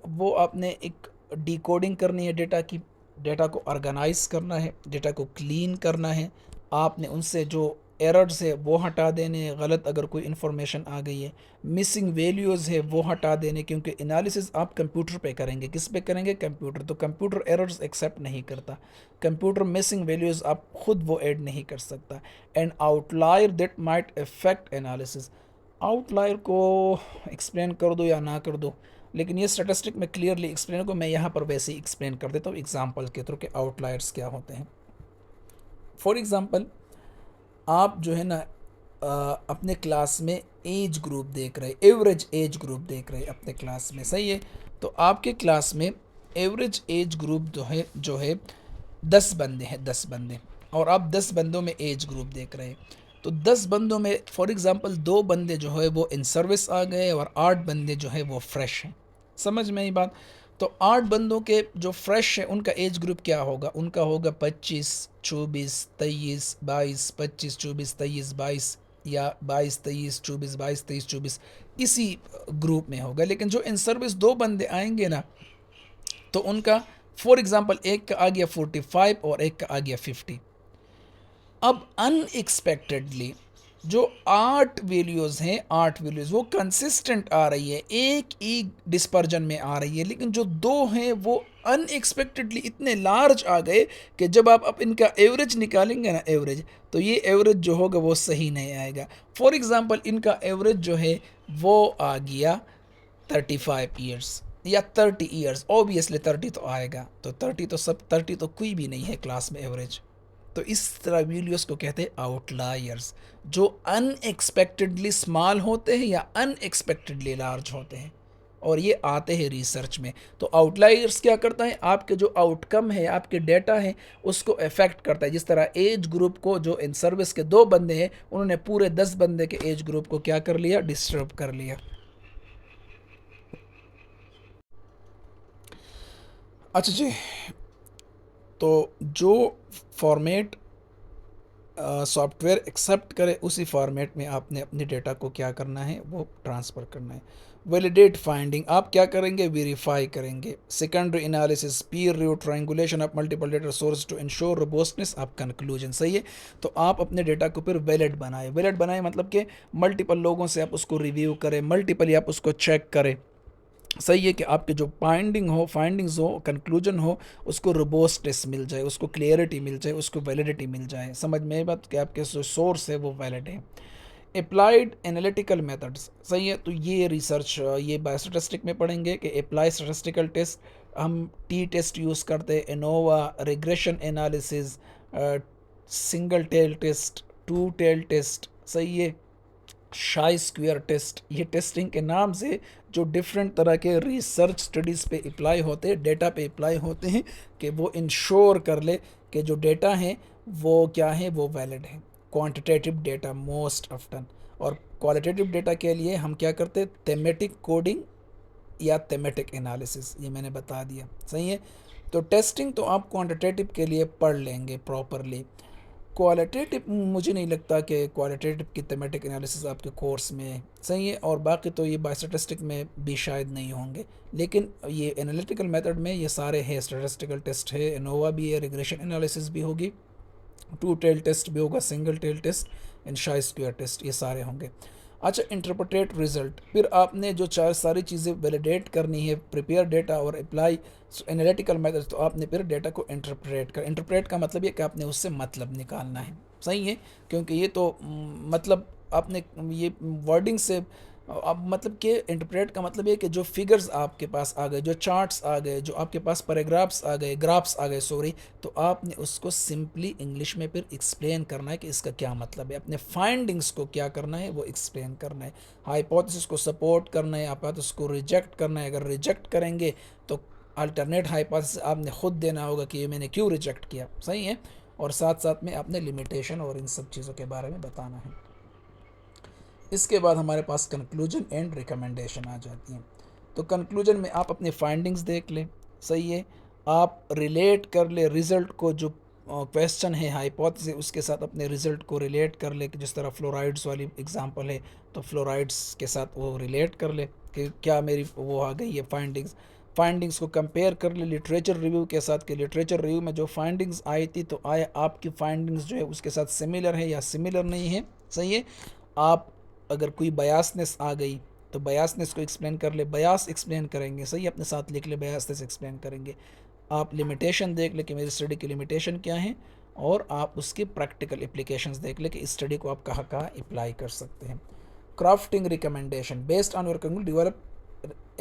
वो आपने एक डिकोडिंग करनी है डेटा की, डेटा को ऑर्गेनाइज करना है, डेटा को क्लीन करना है, आपने उनसे जो एरर्स है वो हटा देने हैं, गलत अगर कोई इन्फॉर्मेशन आ गई है, मिसिंग वैल्यूज़ है वो हटा देने, क्योंकि एनालिसिस आप कंप्यूटर पे करेंगे, किस पे करेंगे, कंप्यूटर, तो कंप्यूटर एरर्स एक्सेप्ट नहीं करता, कंप्यूटर मिसिंग वैल्यूज़ आप खुद वो ऐड नहीं कर सकता। And outlier that might effect analysis, outlier को एक्सप्लेन कर दो या ना कर दो, लेकिन ये स्टैटिस्टिक में क्लियरली एक्सप्लेन को मैं यहाँ पर वैसे ही एक्सप्लेन कर देता हूँ एग्जाम्पल के थ्रू कि आउटलायर्स क्या होते हैं। फॉर एग्ज़ाम्पल आप जो है ना अपने क्लास में एज ग्रुप देख रहे, एवरेज एज ग्रुप देख रहे अपने क्लास में, सही है, तो आपके क्लास में एवरेज एज ग्रुप जो है 10 बंदे हैं, 10 बंदे, और आप 10 बंदों में एज ग्रुप देख रहे हैं। तो 10 बंदों में फॉर एग्ज़ाम्पल 2 बंदे जो है वो इन सर्विस आ गए और 8 बंदे जो है वो फ्रेश हैं, समझ में आई बात। तो 8 बंदों के जो फ्रेश है उनका एज ग्रुप क्या होगा, उनका होगा 25, 24, 23, 22, 25, 24, 23, 22 या 22, 23, 24, 22, 23, 24, इसी ग्रुप में होगा। लेकिन जो इन सर्विस 2 बंदे आएंगे ना, तो उनका फॉर एग्ज़ाम्पल एक का आ गया 45 और एक का आ गया 50। अब अनएक्सपेक्टेडली जो 8 वैल्यूज़ हैं, 8 वैल्यूज़ वो कंसिस्टेंट आ रही है, एक ही डिस्पर्जन में आ रही है, लेकिन जो 2 हैं वो अनएक्सपेक्टेडली इतने लार्ज आ गए कि जब आप इनका एवरेज निकालेंगे ना, एवरेज, तो ये एवरेज जो होगा वो सही नहीं आएगा। फॉर एग्ज़ाम्पल इनका एवरेज जो है वो आ गया 35 ईयर्स या 30 ईयर्स, ऑब्वियसली 30 तो आएगा, तो 30 तो कोई भी नहीं है क्लास में एवरेज। तो इस तरह वैल्यूज़ को कहते हैं आउटलायर्स, जो अनएक्सपेक्टेडली स्मॉल होते हैं या अनएक्सपेक्टेडली लार्ज होते हैं, और ये आते हैं रिसर्च में। तो आउटलायर्स क्या करता है, आपके जो आउटकम है, आपके डेटा है, उसको अफेक्ट करता है। जिस तरह एज ग्रुप को, जो इन सर्विस के 2 बंदे हैं, उन्होंने पूरे 10 बंदे के एज ग्रुप को क्या कर लिया, डिस्टर्ब कर लिया। अच्छा जी, तो जो फॉर्मेट सॉफ्टवेयर एक्सेप्ट करे उसी फॉर्मेट में आपने अपने डेटा को क्या करना है, वो ट्रांसफ़र करना है। वैलिडेट फाइंडिंग, आप क्या करेंगे, वेरीफाई करेंगे। Secondary analysis, peer review, triangulation of multiple data source to ensure robustness of conclusion, सही है। तो आप अपने डेटा को फिर वैलिड बनाए, वैलिड बनाए मतलब कि मल्टीपल लोगों से आप उसको रिव्यू करें, मल्टीपल आप उसको चेक करें, सही है, कि आपके जो फाइंडिंग्स हो, कंक्लूजन हो, उसको रोबस्टनेस मिल जाए, उसको क्लियरिटी मिल जाए, उसको वैलिडिटी मिल जाए। समझ में बात कि आपके जो सोर्स है वो वैलिड है। अप्लाइड एनालिटिकल मेथड्स, सही है, तो ये रिसर्च ये बायोस्टैटिस्टिक में पढ़ेंगे कि अप्लाई स्टैटिस्टिकल टेस्ट, हम टी टेस्ट यूज़ करते हैं, ANOVA, regression analysis, single tail test, two tail test, सही है, शाई स्क्वायर टेस्ट, ये टेस्टिंग के नाम से जो डिफरेंट तरह के रिसर्च स्टडीज़ पे अप्लाई होते हैं, डेटा पे अप्लाई होते हैं, कि वो इंश्योर कर ले कि जो डेटा है वो क्या है, वो वैलिड है। क्वांटिटेटिव डेटा मोस्ट ऑफ्टन, और क्वालिटेटिव डेटा के लिए हम क्या करते हैं, थेमेटिक कोडिंग या थेमेटिक एनालिसिस, ये मैंने बता दिया, सही है। तो टेस्टिंग तो आप क्वांटिटेटिव के लिए पढ़ लेंगे प्रॉपरली। क्वालिटेटिव मुझे नहीं लगता कि क्वालिटेटिव की थेमेटिक एनालिसिस आपके कोर्स में है, सही है, और बाकी तो ये बायोस्टैटिस्टिक में भी शायद नहीं होंगे, लेकिन ये एनालिटिकल मेथड में ये सारे हैं। स्टैटिस्टिकल टेस्ट है, एनोवा भी है, रिग्रेशन एनालिसिस भी होगी, टू टेल टेस्ट भी होगा, सिंगल टेल टेस्ट एंड शाई स्क्वायर टेस्ट, ये सारे होंगे। अच्छा, इंटरप्रेट रिजल्ट, फिर आपने जो चार सारी चीज़ें वैलिडेट करनी है, प्रिपेयर डेटा और अप्लाई एनालिटिकल मेथड, तो आपने फिर डेटा को इंटरप्रेट का मतलब ये कि आपने उससे मतलब निकालना है, सही है, क्योंकि ये तो मतलब आपने ये वर्डिंग से अब मतलब कि इंटरप्रेट का मतलब ये कि जो फिगर्स आपके पास आ गए, जो चार्ट्स आ गए, जो आपके पास पैराग्राफ्स आ गए, ग्राफ्स आ गए सॉरी, तो आपने उसको सिंपली इंग्लिश में फिर एक्सप्लेन करना है कि इसका क्या मतलब है, अपने फाइंडिंग्स को क्या करना है वो एक्सप्लेन करना है, हाइपोथेसिस को सपोर्ट करना है, हाइपोथेसिस को रिजेक्ट करना है। अगर रिजेक्ट करेंगे तो अल्टरनेट हाइपोथेसिस आपने खुद देना होगा कि ये मैंने क्यों रिजेक्ट किया, सही है, और साथ साथ में आपने लिमिटेशन और इन सब चीज़ों के बारे में बताना है। इसके बाद हमारे पास कंक्लूजन एंड रिकमेंडेशन आ जाती हैं। तो कंक्लूजन में आप अपने फाइंडिंग्स देख लें, सही है, आप रिलेट कर ले रिज़ल्ट को, जो क्वेश्चन है हाइपोथेसिस उसके साथ अपने रिज़ल्ट को रिलेट कर ले, कि जिस तरह फ्लोराइड्स वाली एग्जांपल है तो फ्लोराइड्स के साथ वो रिलेट कर ले कि क्या मेरी वो आ गई है फाइंडिंग्स को कंपेयर कर ले लिटरेचर रिव्यू के साथ, कि लिटरेचर रिव्यू में जो फाइंडिंग्स आई थी तो आया आपकी फाइंडिंग्स जो है उसके साथ सिमिलर है या सिमिलर नहीं है, सही है। आप अगर कोई बयासनेस आ गई तो बयासनेस को एक्सप्लेन कर ले, बयास एक्सप्लेन करेंगे, सही, अपने साथ लिख ले, बयासनेस एक्सप्लेन करेंगे। आप लिमिटेशन देख ले कि मेरी स्टडी की लिमिटेशन क्या है, और आप उसकी प्रैक्टिकल एप्लीकेशंस देख ले कि इस स्टडी को आप कहाँ कहाँ अप्लाई कर सकते हैं। Crafting recommendation based on your conclusion develop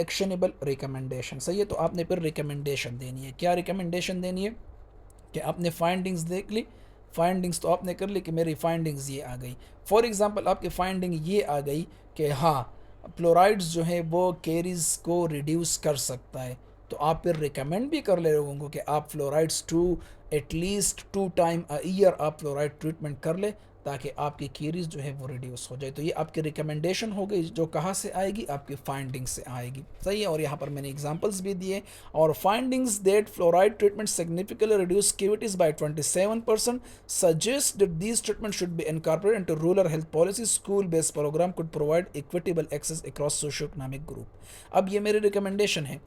actionable recommendation, सही है, तो आपने फिर रिकमेंडेशन देनी है। क्या रिकमेंडेशन देनी है कि आपने फाइंडिंग्स देख ली, फाइंडिंग्स तो आपने कर ली कि मेरी फाइंडिंग्स ये आ गई। फॉर एग्जांपल आपकी फाइंडिंग ये आ गई कि हाँ फ्लोराइड्स जो है वो कैरीज को रिड्यूस कर सकता है, तो आप फिर रिकमेंड भी कर ले लोगों को कि आप fluorides at least 2 time a year आप फ्लोराइड ट्रीटमेंट कर ले, ताकि आपकी कीरीज जो है वो रिड्यूस हो जाए। तो ये आपकी रिकमेंडेशन हो गई, जो कहाँ से आएगी, आपकी फाइंडिंग से आएगी, सही है। और यहाँ पर मैंने एग्जांपल्स भी दिए, और findings that fluoride treatment significantly reduce cavities by 27% suggest that these treatment should be incorporated into rural health policy, school based program could provide equitable access across socio economic group. अब ये मेरी recommendation है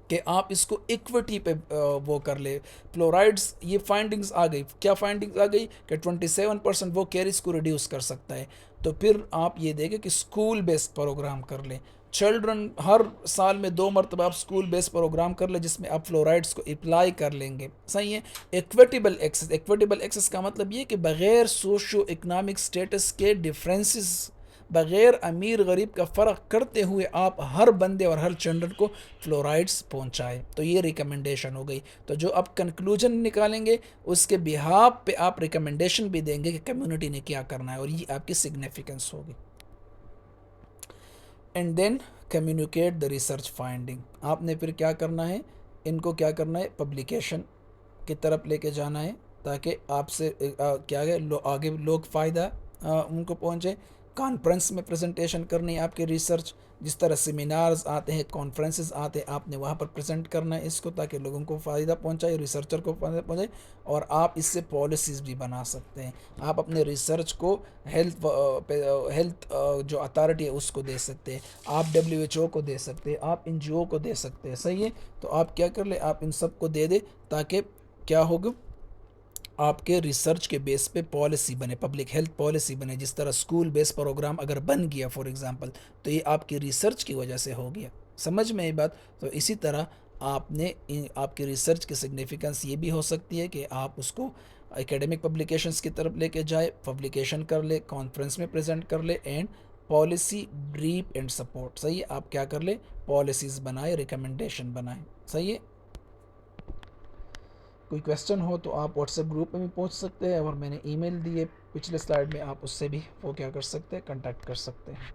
कि आप इसको equity पे वो कर ले। फ्लोराइड्स ये फाइंडिंग्स आ गई, क्या फाइंडिंग्स आ गई कि 27% वो कैरीज को रिड्यूस कर सकता है, तो फिर आप ये देखें कि स्कूल बेस्ड प्रोग्राम कर ले। चिल्ड्रन हर साल में 2 मरतबा आप स्कूल बेस्ड प्रोग्राम कर ले जिसमें आप फ्लोराइड्स को अप्लाई कर लेंगे, सही है। इक्विटेबल एक्सेस का मतलब ये कि बग़ैर सोशो इकनॉमिक स्टेटस के डिफरेंसेस, बग़ैर अमीर गरीब का फ़र्क करते हुए आप हर बंदे और हर चिल्ड्रन को फ्लोराइड्स पहुंचाए, तो ये रिकमेंडेशन हो गई। तो जो आप कंक्लूजन निकालेंगे उसके बिहाफ पे आप रिकमेंडेशन भी देंगे कि कम्युनिटी ने क्या करना है, और ये आपकी सिग्निफिकेंस होगी। And then communicate the research finding, आपने फिर क्या करना है, इनको क्या करना है, पब्लिकेशन की तरफ लेके जाना है, ताकि आपसे क्या है आगे लोग फ़ायदा उनको पहुँचे। कॉन्फ्रेंस में प्रेजेंटेशन करनी है आपके रिसर्च, जिस तरह सेमिनार्स आते हैं, कॉन्फ्रेंसेस आते हैं, आपने वहाँ पर प्रेजेंट करना है इसको, ताकि लोगों को फ़ायदा पहुँचाए, रिसर्चर को फ़ायदा पहुँचाए, और आप इससे पॉलिसीज़ भी बना सकते हैं। आप अपने रिसर्च को हेल्थ जो अथॉरिटी है उसको दे सकते हैं, आप WHO को दे सकते हैं, आप NGO को दे सकते हैं, सही है। तो आप क्या कर ले, आप इन सब को दे दे, ताकि क्या होगा, आपके रिसर्च के बेस पे पॉलिसी बने, पब्लिक हेल्थ पॉलिसी बने। जिस तरह स्कूल बेस प्रोग्राम अगर बन गया फॉर एग्जांपल, तो ये आपकी रिसर्च की वजह से हो गया, समझ में ये बात। तो इसी तरह आपने आपकी रिसर्च की सिग्निफिकेंस ये भी हो सकती है कि आप उसको एकेडमिक पब्लिकेशंस की तरफ लेके जाए, पब्लिकेशन कर ले, कॉन्फ्रेंस में प्रेजेंट कर ले, and policy brief and support, सही है। आप क्या कर ले, पॉलिसीज़ बनाए, रिकमेंडेशन बनाए, सही है। कोई क्वेश्चन हो तो आप व्हाट्सएप ग्रुप में भी पूछ सकते हैं, और मैंने ईमेल दी है पिछले स्लाइड में, आप उससे भी वो क्या कर सकते हैं, कांटेक्ट कर सकते हैं।